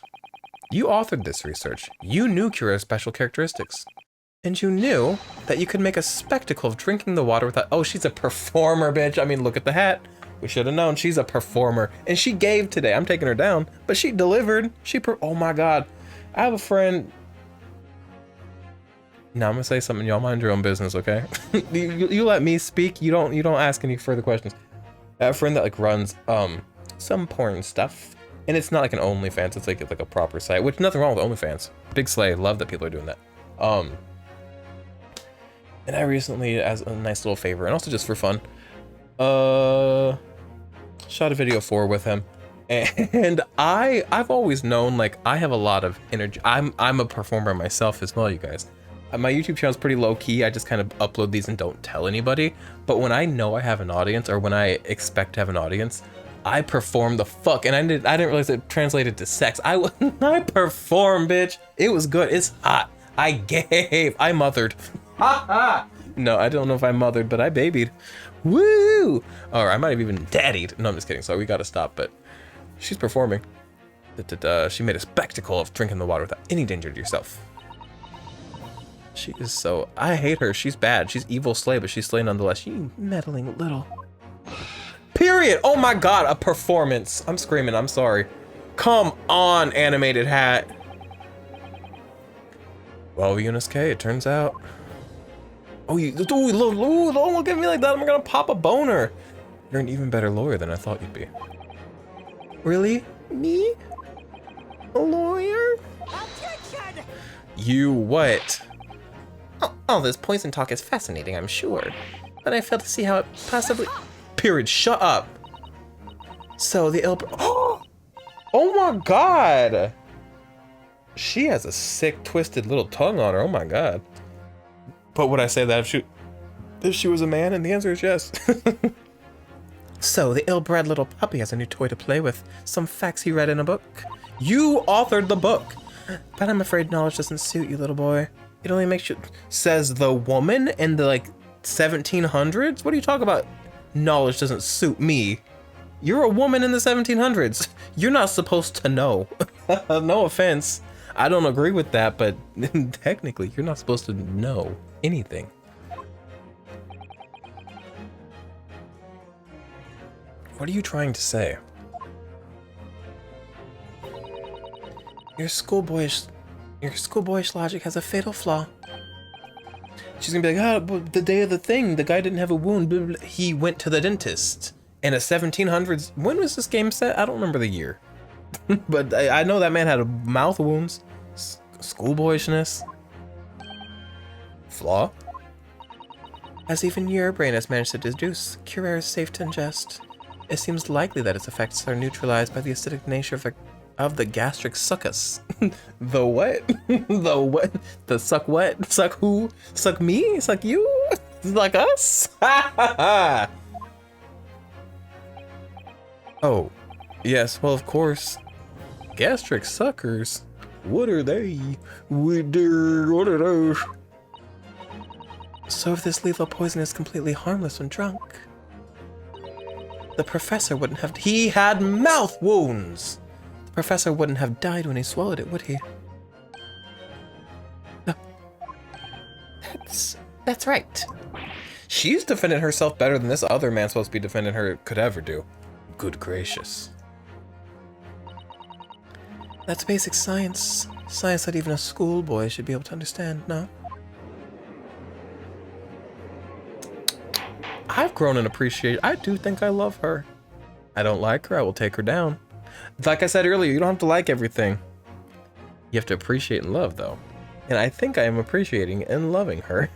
you authored this research. You knew Kira's special characteristics. And you knew that you could make a spectacle of drinking the water without... Oh, she's a performer, bitch. I mean, look at the hat. We should have known. She's a performer. And she gave today. I'm taking her down. But she delivered. Oh, my God. I have a friend... Now I'm gonna say something. Y'all mind your own business, okay? you let me speak. You don't ask any further questions. I have a friend that like runs some porn stuff, and it's not like an OnlyFans. It's like a proper site. Which nothing wrong with OnlyFans. Big slay. Love that people are doing that. And I recently, as a nice little favor, and also just for fun, shot a video for with him. And I've always known like I have a lot of energy. I'm a performer myself as well, you guys. My YouTube channel is pretty low key. I just kind of upload these and don't tell anybody. But when I know I have an audience, or when I expect to have an audience, I perform the fuck. And I didn't realize it translated to sex. I perform, bitch. It was good. It's hot. I mothered. No, I don't know if I mothered, but I babied. Woo! Or I might have even daddied. No, I'm just kidding. So we gotta stop. But she's performing. She made a spectacle of drinking the water without any danger to yourself. She is so... I hate her. She's bad. She's evil slay, but she's slay nonetheless. You meddling little... Period! Oh my God, a performance. I'm screaming. I'm sorry. Come on, animated hat. Well, Eunice K, it turns out... Oh, don't look at me like that. I'm gonna pop a boner. You're an even better lawyer than I thought you'd be. Really? Me? A lawyer? Objection! You what? All this poison talk is fascinating, I'm sure. But I fail to see how it possibly... Period. Shut up. So the ill... Oh my God. She has a sick, twisted little tongue on her. Oh my god. But would I say that if she was a man? And the answer is yes. So, the ill-bred little puppy has a new toy to play with. Some facts he read in a book. You authored the book! But I'm afraid knowledge doesn't suit you, little boy. It only makes you... Says the woman in the, 1700s? What are you talking about? Knowledge doesn't suit me. You're a woman in the 1700s. You're not supposed to know. No offense. I don't agree with that, but technically, you're not supposed to know anything. What are you trying to say? Your schoolboyish logic has a fatal flaw. She's gonna be like, oh, but the day of the thing, the guy didn't have a wound. Blah, blah, blah. He went to the dentist. In a 1700s, when was this game set? I don't remember the year. But I know that man had mouth wounds. Schoolboyishness. Flaw? As even your brain has managed to deduce, Curare is safe to ingest. It seems likely that its effects are neutralized by the acidic nature of the gastric succus. The what? The what? The suck what? Suck who? Suck me? Suck you? Like us? Oh, yes, well, of course. Gastric suckers? What are they? What are those? So if this lethal poison is completely harmless when drunk, the professor wouldn't have... He had mouth wounds! The professor wouldn't have died when he swallowed it, would he? No. That's right. She's defending herself better than this other man supposed to be defending her could ever do. Good gracious. That's basic science. Science that even a schoolboy should be able to understand, no? I've grown and appreciate. I do think I love her. I don't like her, I will take her down. Like I said earlier, you don't have to like everything. You have to appreciate and love, though. And I think I am appreciating and loving her.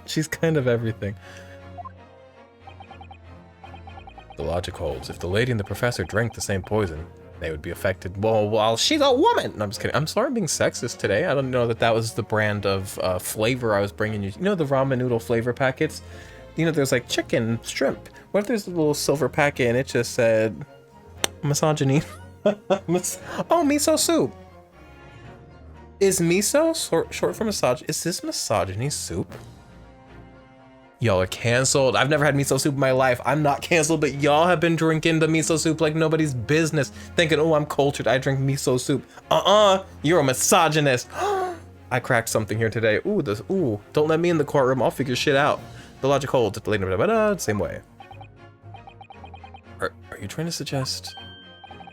She's kind of everything. The logic holds. If the lady and the professor drank the same poison, they would be affected. Well, she's a woman! No, I'm just kidding. I'm sorry I'm being sexist today. I don't know that was the brand of flavor I was bringing you. You know the ramen noodle flavor packets? You know, there's like chicken, shrimp. What if there's a little silver packet and it just said misogyny? Oh, miso soup. Is miso short for misogyny? Is this misogyny soup? Y'all are canceled. I've never had miso soup in my life. I'm not canceled, but y'all have been drinking the miso soup like nobody's business, thinking, oh, I'm cultured, I drink miso soup. You're a misogynist. I cracked something here today. Ooh, don't let me in the courtroom. I'll figure shit out. The logic holds. Same way. Are you trying to suggest?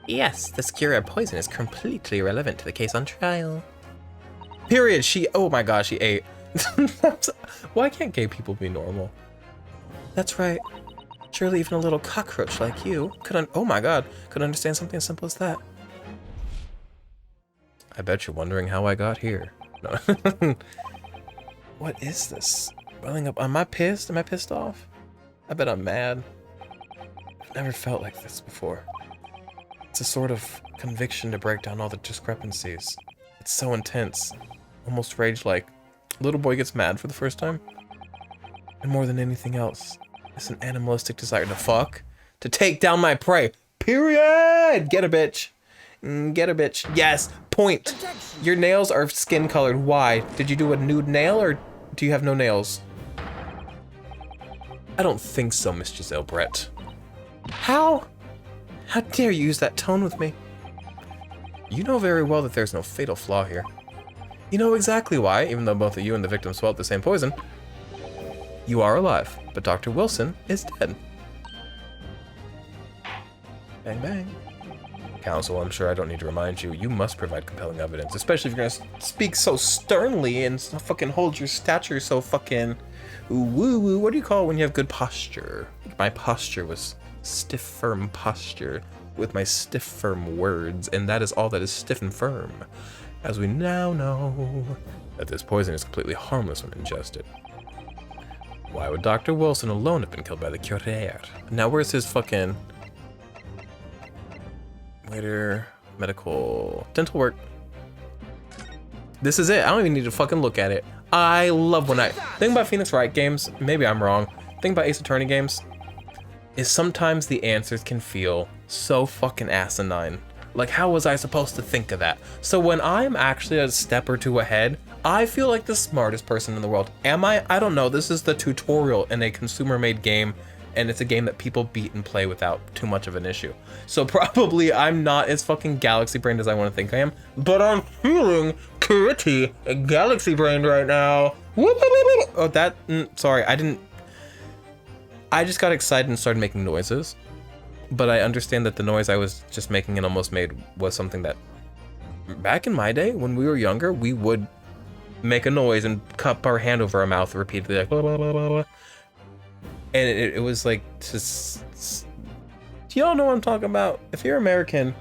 Yes, this Curare poison is completely irrelevant to the case on trial. Period. Oh my gosh, she ate. Why can't gay people be normal? That's right. Surely even a little cockroach like you could understand something as simple as that. I bet you're wondering how I got here. No. What is this? Welling up. Am I pissed? Am I pissed off? I bet I'm mad. I've never felt like this before. It's a sort of conviction to break down all the discrepancies. It's so intense. Almost rage-like. Little boy gets mad for the first time. And more than anything else, it's an animalistic desire to fuck. To take down my prey. Period! Get a bitch. Get a bitch. Yes! Point! Your nails are skin colored. Why? Did you do a nude nail or do you have no nails? I don't think so, Miss Giselle Brett. How? How dare you use that tone with me? You know very well that there's no fatal flaw here. You know exactly why, even though both of you and the victim swallowed the same poison. You are alive, but Dr. Wilson is dead. Bang bang. Counsel, I'm sure I don't need to remind you, you must provide compelling evidence, especially if you're gonna speak so sternly and fucking hold your stature so fucking woo-woo. What do you call it when you have good posture? My posture was stiff, firm posture with my stiff, firm words, and that is all that is stiff and firm. As we now know that this poison is completely harmless when ingested. Why would Dr. Wilson alone have been killed by the Curare? Now where's his fucking... Waiter, medical, dental work. This is it. I don't even need to fucking look at it. I love when I think about Phoenix Wright games. Maybe I'm wrong. Think about Ace Attorney games. Is sometimes the answers can feel so fucking asinine. Like, how was I supposed to think of that? So when I'm actually a step or two ahead, I feel like the smartest person in the world. Am I? I don't know. This is the tutorial in a consumer-made game, and it's a game that people beat and play without too much of an issue. So probably I'm not as fucking galaxy-brained as I want to think I am, but I'm feeling pretty galaxy-brained right now. Oh, that, sorry, I just got excited and started making noises. But I understand that the noise I was just making and almost made was something that back in my day when we were younger, we would make a noise and cup our hand over our mouth repeatedly, like blah, blah, blah, blah, blah. And it was like, just, do y'all know what I'm talking about? If you're American,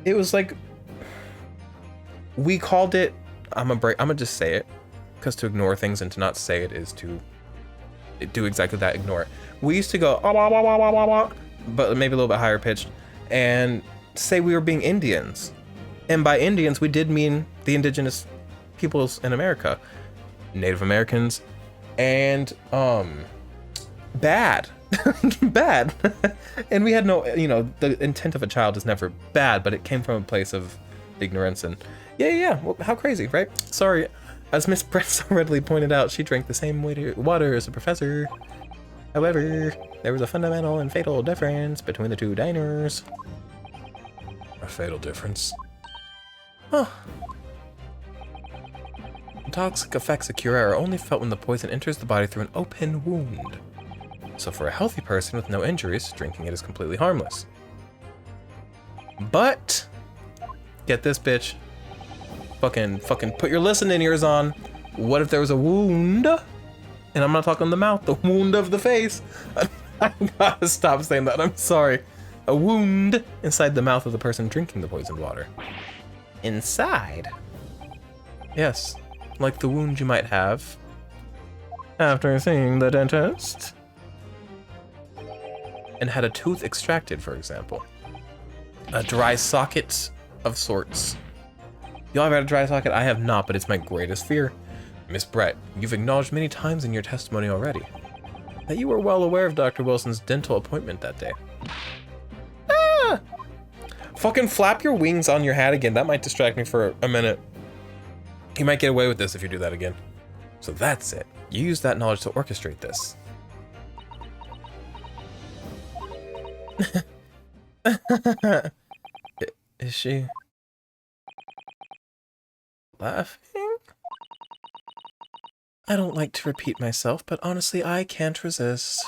it was like, we called it, I'm gonna just say it, because to ignore things and to not say it is to do exactly that, ignore it. We used to go, ah, wah, wah, wah, wah, wah, wah, but maybe a little bit higher pitched, and say we were being Indians. And by Indians, we did mean the indigenous peoples in America, Native Americans, and bad, bad. And we had no, you know, the intent of a child is never bad, but it came from a place of ignorance and yeah. Well, how crazy, right? Sorry, as Miss Brett so readily pointed out, she drank the same water as the professor. However, there was a fundamental and fatal difference between the two diners. A fatal difference? Huh. The toxic effects of Cura are only felt when the poison enters the body through an open wound. So for a healthy person with no injuries, drinking it is completely harmless. But, get this, bitch. Fucking put your listening ears on. What if there was a wound? And I'm not talking the mouth, the wound of the face. I gotta stop saying that, I'm sorry. A wound inside the mouth of the person drinking the poisoned water. Inside? Yes, like the wound you might have after seeing the dentist and had a tooth extracted, for example. A dry socket of sorts. Y'all ever had a dry socket? I have not, but it's my greatest fear. Miss Brett, you've acknowledged many times in your testimony already that you were well aware of Dr. Wilson's dental appointment that day. Ah! Fucking flap your wings on your hat again. That might distract me for a minute. You might get away with this if you do that again. So that's it. You use that knowledge to orchestrate this. Is she laughing? I don't like to repeat myself, but honestly, I can't resist.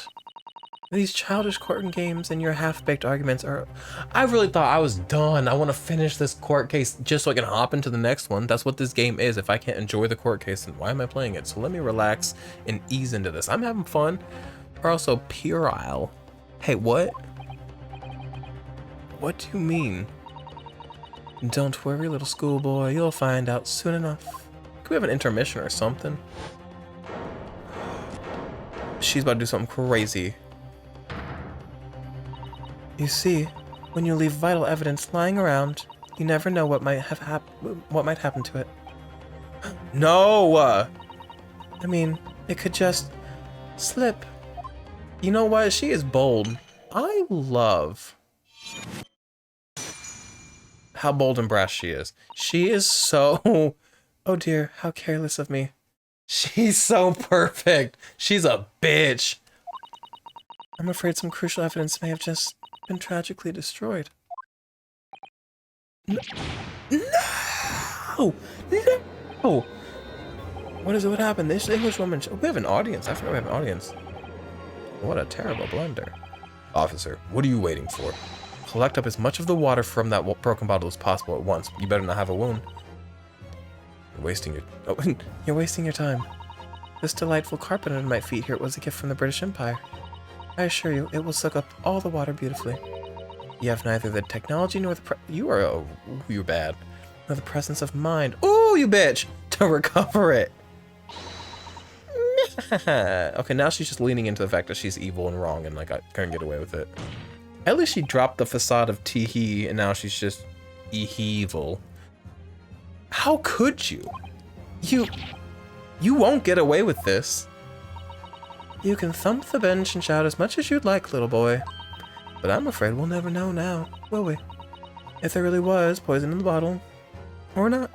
These childish court games and your half-baked arguments are... I really thought I was done. I want to finish this court case just so I can hop into the next one. That's what this game is. If I can't enjoy the court case, then why am I playing it? So let me relax and ease into this. I'm having fun. We're also puerile. Hey, what? What do you mean? Don't worry, little schoolboy. You'll find out soon enough. Can we have an intermission or something? She's about to do something crazy. You see, when you leave vital evidence lying around, you never know what might happen to it. No! I mean, it could just slip. You know what? She is bold. I love how bold and brash she is. She is so... Oh dear, how careless of me. She's so perfect. She's a bitch. I'm afraid some crucial evidence may have just been tragically destroyed. No! No! What is it? What happened? This English woman... We have an audience. I forgot we have an audience. What a terrible blunder. Officer, what are you waiting for? Collect up as much of the water from that broken bottle as possible at once. You better not have a wound. You're wasting your time. This delightful carpet under my feet here was a gift from the British Empire. I assure you, it will soak up all the water beautifully. You have neither the technology nor the you're bad. Nor the presence of mind. Ooh, you bitch! To recover it. Okay, now she's just leaning into the fact that she's evil and wrong and like I couldn't get away with it. At least she dropped the facade of tee-hee and now she's just evil. How could you? You won't get away with this. You can thump the bench and shout as much as you'd like, little boy. But I'm afraid we'll never know now, will we? If there really was poison in the bottle. Or not.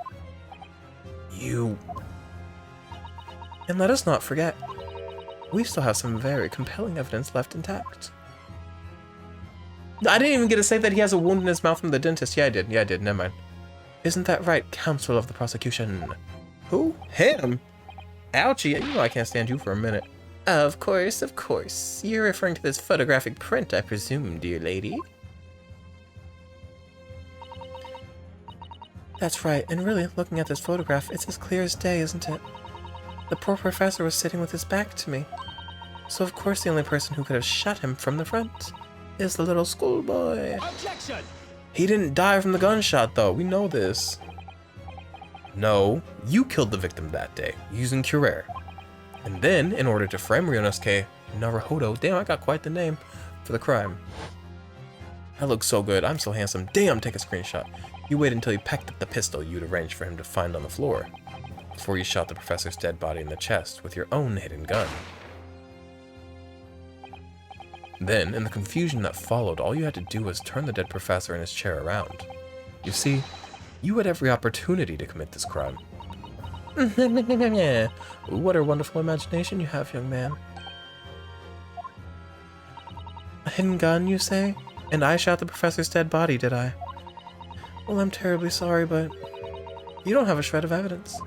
And let us not forget, we still have some very compelling evidence left intact. I didn't even get to say that he has a wound in his mouth from the dentist. Yeah, I did. Never mind. Isn't that right, counsel of the prosecution? Who? Him? Ouchie, you know I can't stand you for a minute. Of course. You're referring to this photographic print, I presume, dear lady. That's right, and really, looking at this photograph, it's as clear as day, isn't it? The poor professor was sitting with his back to me. So of course the only person who could have shot him from the front is the little schoolboy. Objection! He didn't die from the gunshot, though. We know this. No, you killed the victim that day, using Curare. And then, in order to frame Ryunosuke Naruhodo, damn, I got quite the name, for the crime. I look so good, I'm so handsome, damn, take a screenshot. You wait until you packed up the pistol you'd arranged for him to find on the floor, before you shot the professor's dead body in the chest with your own hidden gun. Then, in the confusion that followed, all you had to do was turn the dead professor in his chair around. You see, you had every opportunity to commit this crime. What a wonderful imagination you have, young man. A hidden gun, you say? And I shot the professor's dead body, did I? Well, I'm terribly sorry, but you don't have a shred of evidence.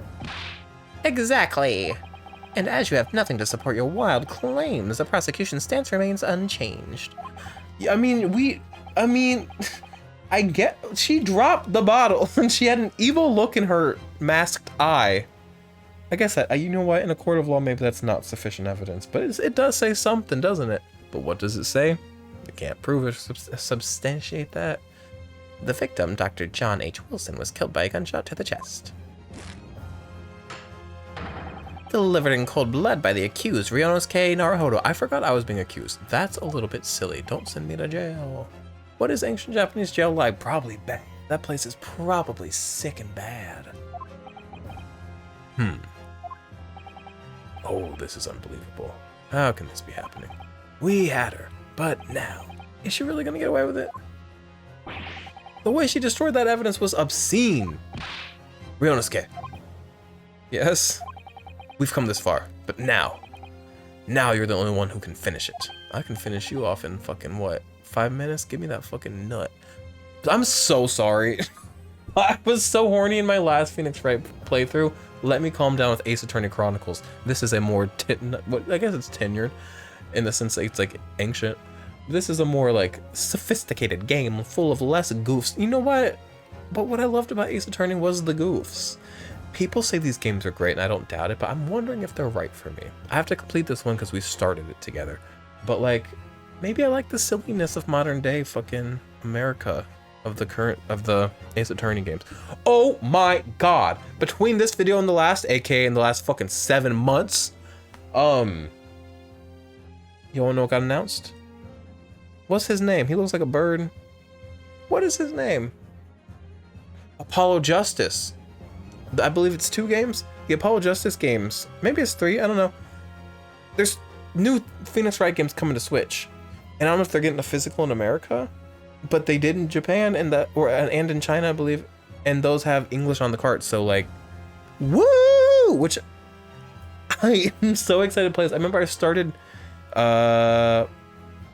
Exactly. And as you have nothing to support your wild claims, the prosecution's stance remains unchanged. I get, she dropped the bottle and she had an evil look in her masked eye. I guess that, you know what, in a court of law, maybe that's not sufficient evidence, but it does say something, doesn't it? But what does it say? You can't prove it or substantiate that. The victim, Dr. John H. Wilson, was killed by a gunshot to the chest. Delivered in cold blood by the accused, Ryunosuke Naruhodo. I forgot I was being accused. That's a little bit silly. Don't send me to jail. What is ancient Japanese jail like? Probably bad. That place is probably sick and bad. Oh, this is unbelievable. How can this be happening? We had her, but now, is she really gonna get away with it? The way she destroyed that evidence was obscene. Ryunosuke. Yes? We've come this far, but now you're the only one who can finish it. I can finish you off in fucking what? 5 minutes? Give me that fucking nut. I'm so sorry. I was so horny in my last Phoenix Wright playthrough. Let me calm down with Ace Attorney Chronicles. This is a more, I guess it's tenured in the sense that it's like ancient. This is a more like sophisticated game full of less goofs. You know what? But what I loved about Ace Attorney was the goofs. People say these games are great, and I don't doubt it, but I'm wondering if they're right for me. I have to complete this one because we started it together. But like, maybe I like the silliness of modern day fucking America, of the Ace Attorney games. Oh my god! Between this video and the last, aka in the last fucking 7 months, you wanna know what got announced? What's his name? He looks like a bird. What is his name? Apollo Justice. I believe it's 2 games. The Apollo Justice games. Maybe it's 3, I don't know. There's new Phoenix Wright games coming to Switch. And I don't know if they're getting a physical in America, but they did in Japan and in China, I believe. And those have English on the cart, so like, woo! Which I am so excited to play this. I remember I started, I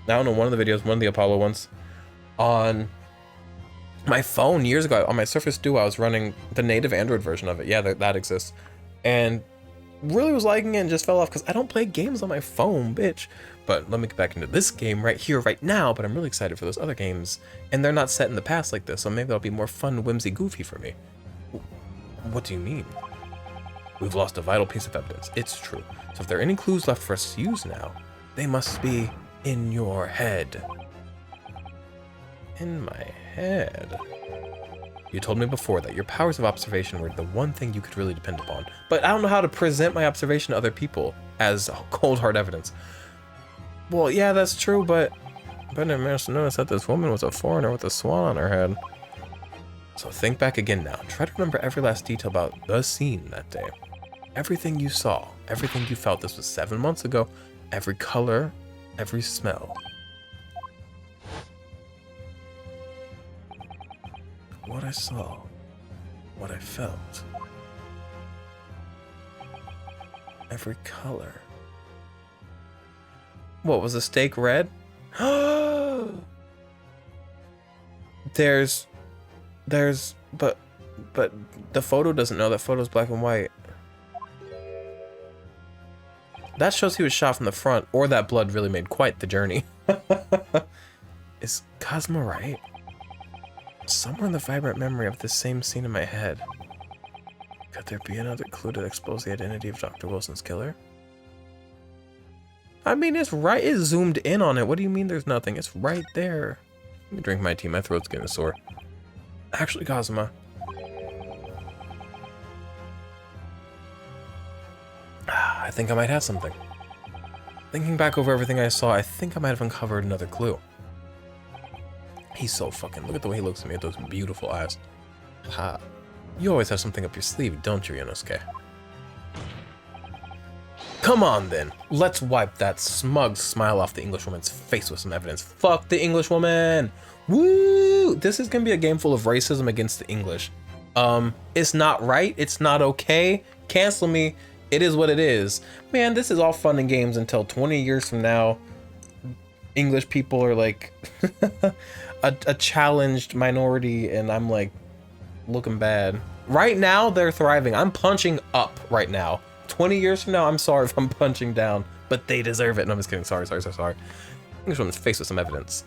don't know, one of the videos, one of the Apollo ones, on my phone years ago. On my Surface Duo, I was running the native Android version of it. Yeah, that exists. And really was liking it and just fell off because I don't play games on my phone, bitch. But let me get back into this game right here, right now. But I'm really excited for those other games. And they're not set in the past like this, so maybe that'll be more fun, whimsy, goofy for me. What do you mean? We've lost a vital piece of evidence. It's true. So if there are any clues left for us to use now, they must be in your head. In my head. You told me before that your powers of observation were the one thing you could really depend upon, but I don't know how to present my observation to other people as cold hard evidence. Well, yeah, that's true, but I never managed to notice that this woman was a foreigner with a swan on her head. So think back again now. Try to remember every last detail about the scene that day. Everything you saw, everything you felt. This was 7 months ago. Every color, every smell. What I saw, what I felt. Every color. What, was the steak red? But the photo doesn't know that photo's black and white. That shows he was shot from the front, or that blood really made quite the journey. Is Cosmo right? Somewhere in the vibrant memory of this same scene in my head. Could there be another clue to expose the identity of Dr. Wilson's killer? I mean, it's right. It's zoomed in on it. What do you mean there's nothing? It's right there. Let me drink my tea. My throat's getting sore. Actually, Cosmo. I think I might have something. Thinking back over everything I saw, I think I might have uncovered another clue. He's so fucking... Look at the way he looks at me with those beautiful eyes. Ha. You always have something up your sleeve, don't you, Yonosuke? Come on, then. Let's wipe that smug smile off the Englishwoman's face with some evidence. Fuck the Englishwoman! Woo! This is gonna be a game full of racism against the English. It's not right. It's not okay. Cancel me. It is what it is. Man, this is all fun and games until 20 years from now, English people are like a challenged minority and I'm like looking bad. Right now, they're thriving. I'm punching up right now. 20 years from now, I'm sorry if I'm punching down, but they deserve it. No, I'm just kidding. Sorry. Englishwoman's face with some evidence.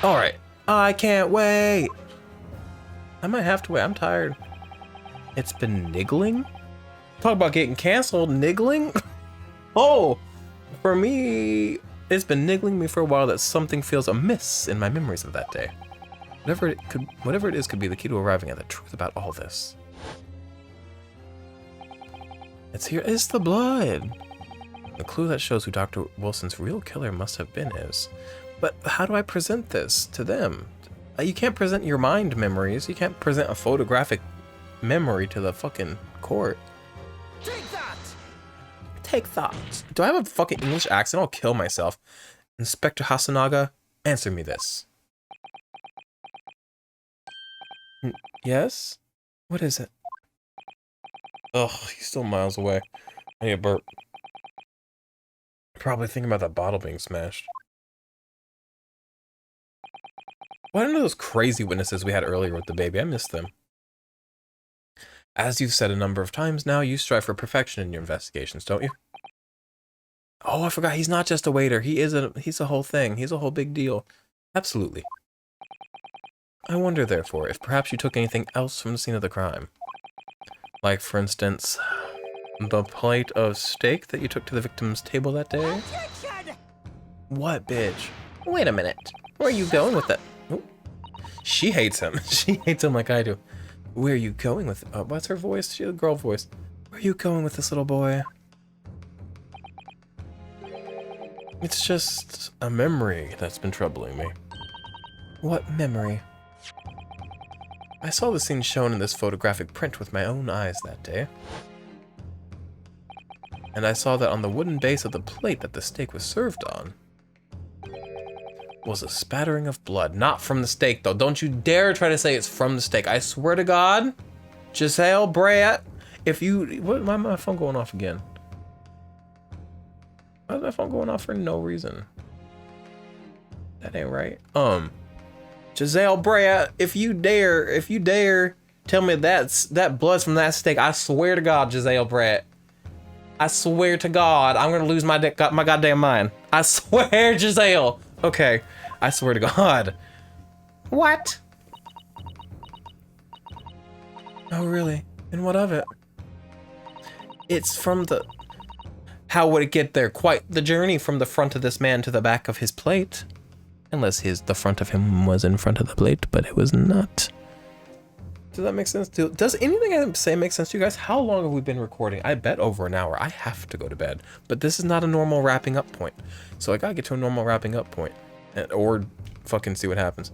All right. I can't wait. I might have to wait. I'm tired. It's been niggling? Talk about getting canceled, niggling? Oh, for me, it's been niggling me for a while that something feels amiss in my memories of that day. Whatever it is could be the key to arriving at the truth about all this. It's here, it's the blood. The clue that shows who Dr. Wilson's real killer must have been is. But how do I present this to them? You can't present your mind memories. You can't present a photographic memory to the fucking court. Take that! Take that. Do I have a fucking English accent? I'll kill myself. Inspector Hasanaga, answer me this. Yes? What is it? Ugh, he's still miles away. I need a burp. Probably thinking about that bottle being smashed. What are those crazy witnesses we had earlier with the baby? I missed them. As you've said a number of times now, you strive for perfection in your investigations, don't you? Oh, I forgot. He's not just a waiter. He's a whole thing. He's a whole big deal. Absolutely. I wonder, therefore, if perhaps you took anything else from the scene of the crime. Like, for instance, the plate of steak that you took to the victim's table that day? Objection! What, bitch? Wait a minute. Where are you going with that? Oh. She hates him. She hates him like I do. Where are you going with it? What's her voice? She has a girl voice. Where are you going with this little boy? It's just a memory that's been troubling me. What memory? I saw the scene shown in this photographic print with my own eyes that day. And I saw that on the wooden base of the plate that the steak was served on was a spattering of blood. Not from the steak, though. Don't you dare try to say it's from the steak. I swear to God, Giselle Brett, if you... Why is my phone going off again? Why is my phone going off for no reason? That ain't right. Giselle Brett, if you dare tell me that blood's from that steak, I swear to God, Giselle Brett. I swear to God, I'm gonna lose my goddamn mind. I swear, Giselle. Okay, I swear to God. What? Oh, really? And what of it? It's from the... How would it get there? Quite the journey from the front of this man to the back of his plate. Unless the front of him was in front of the plate, but it was not. Does that make sense? Does anything I say make sense to you guys? How long have we been recording? I bet over an hour. I have to go to bed. But this is not a normal wrapping up point. So I gotta get to a normal wrapping up point. Or fucking see what happens.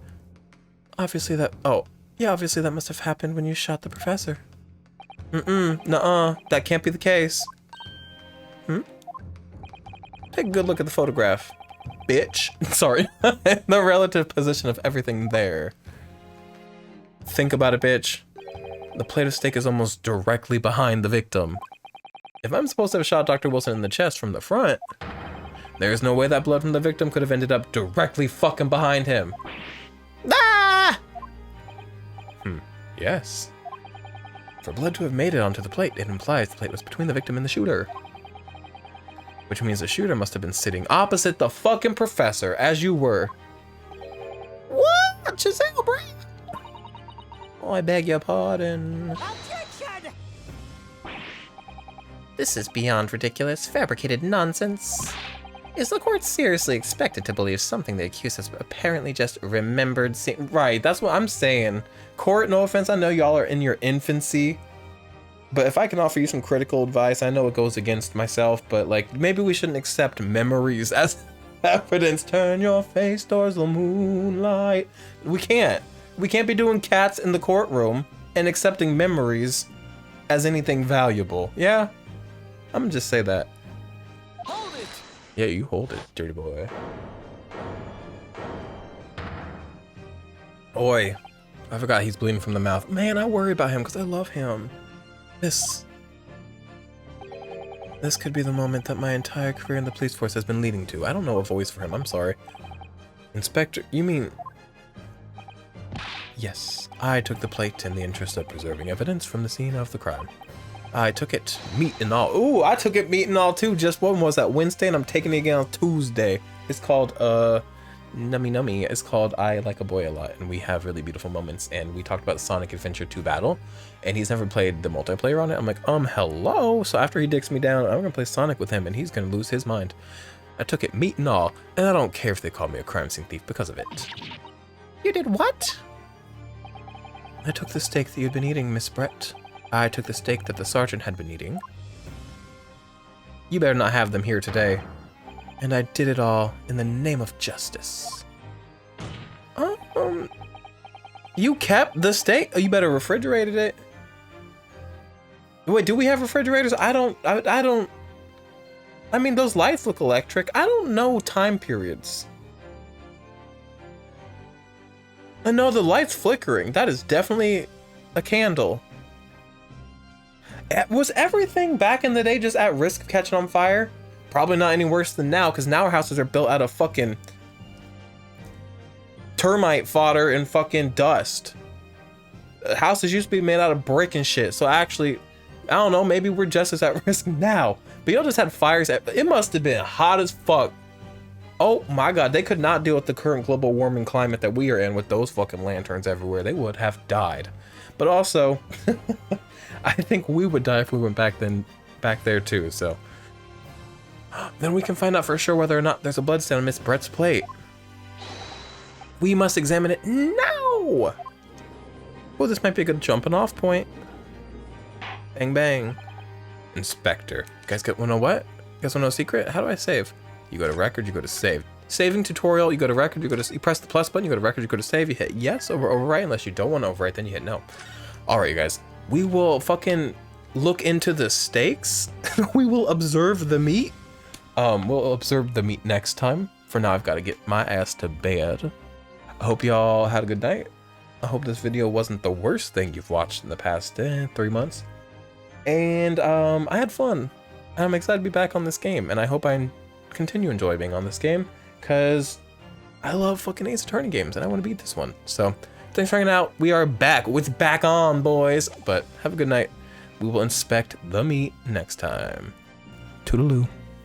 Obviously that, oh, yeah, obviously that must have happened when you shot the professor. Nuh-uh, that can't be the case. Take a good look at the photograph, bitch. Sorry, the relative position of everything there. Think about it, bitch. The plate of steak is almost directly behind the victim. If I'm supposed to have shot Dr. Wilson in the chest from the front, there's no way that blood from the victim could have ended up directly fucking behind him. Ah! Yes. For blood to have made it onto the plate, it implies the plate was between the victim and the shooter. Which means the shooter must have been sitting opposite the fucking professor, as you were. What? Giselle, bro? Oh, I beg your pardon. Objection! This is beyond ridiculous, fabricated nonsense. Is the court seriously expected to believe something the accused has apparently just remembered seeing? Right, that's what I'm saying. Court, no offense, I know y'all are in your infancy, but if I can offer you some critical advice, I know it goes against myself, but like, maybe we shouldn't accept memories as evidence. Turn your face towards the moonlight. We can't be doing cats in the courtroom and accepting memories as anything valuable. Yeah, I'm gonna just say that. Hold it! Yeah, you hold it, dirty boy. Oi, I forgot he's bleeding from the mouth. Man, I worry about him because I love him. This could be the moment that my entire career in the police force has been leading to. I don't know a voice for him, I'm sorry. Inspector, you mean... Yes, I took the plate in the interest of preserving evidence from the scene of the crime. I took it, meat and all. Ooh, I took it meat and all too. Just when was that, Wednesday? And I'm taking it again on Tuesday. It's called, Nummy Nummy. It's called I Like a Boy a Lot. And we have really beautiful moments. And we talked about Sonic Adventure 2 Battle. And he's never played the multiplayer on it. I'm like, hello? So after he dicks me down, I'm gonna play Sonic with him and he's gonna lose his mind. I took it meat and all. And I don't care if they call me a crime scene thief because of it. You did what? I took the steak that you'd been eating, Miss Brett. I took the steak that the sergeant had been eating. You better not have them here today. And I did it all in the name of justice. You kept the steak? Oh, you better refrigerated it. Wait, do we have refrigerators? I mean, those lights look electric. I don't know time periods. I know the light's flickering. That is definitely a candle. Was everything back in the day just at risk of catching on fire? Probably not any worse than now, because now our houses are built out of fucking termite fodder and fucking dust. Houses used to be made out of brick and shit. So actually, I don't know, maybe we're just as at risk now. But y'all just had fires. It must have been hot as fuck. Oh my God, they could not deal with the current global warming climate that we are in with those fucking lanterns everywhere. They would have died. But also, I think we would die if we went back there too, so. Then we can find out for sure whether or not there's a bloodstain on Miss Brett's plate. We must examine it now! Well, this might be a good jumping off point. Bang, bang. Inspector. You guys wanna know what? You guys wanna know a secret? How do I save? You go to record, you go to save. Saving tutorial, you go to record, you press the plus button, you go to record, you go to save, you hit yes over overwrite, unless you don't want to overwrite, then you hit no. All right, you guys, we will fucking look into the steaks. We will observe the meat. We'll observe the meat next time. For now, I've got to get my ass to bed. I hope y'all had a good night. I hope this video wasn't the worst thing you've watched in the past 3 months. And I had fun. I'm excited to be back on this game, and I hope I continue enjoying being on this game, because I love fucking Ace Attorney games, and I want to beat this one. So, thanks for hanging out. We are back with Back On, boys. But have a good night. We will inspect the meat next time. Toodaloo.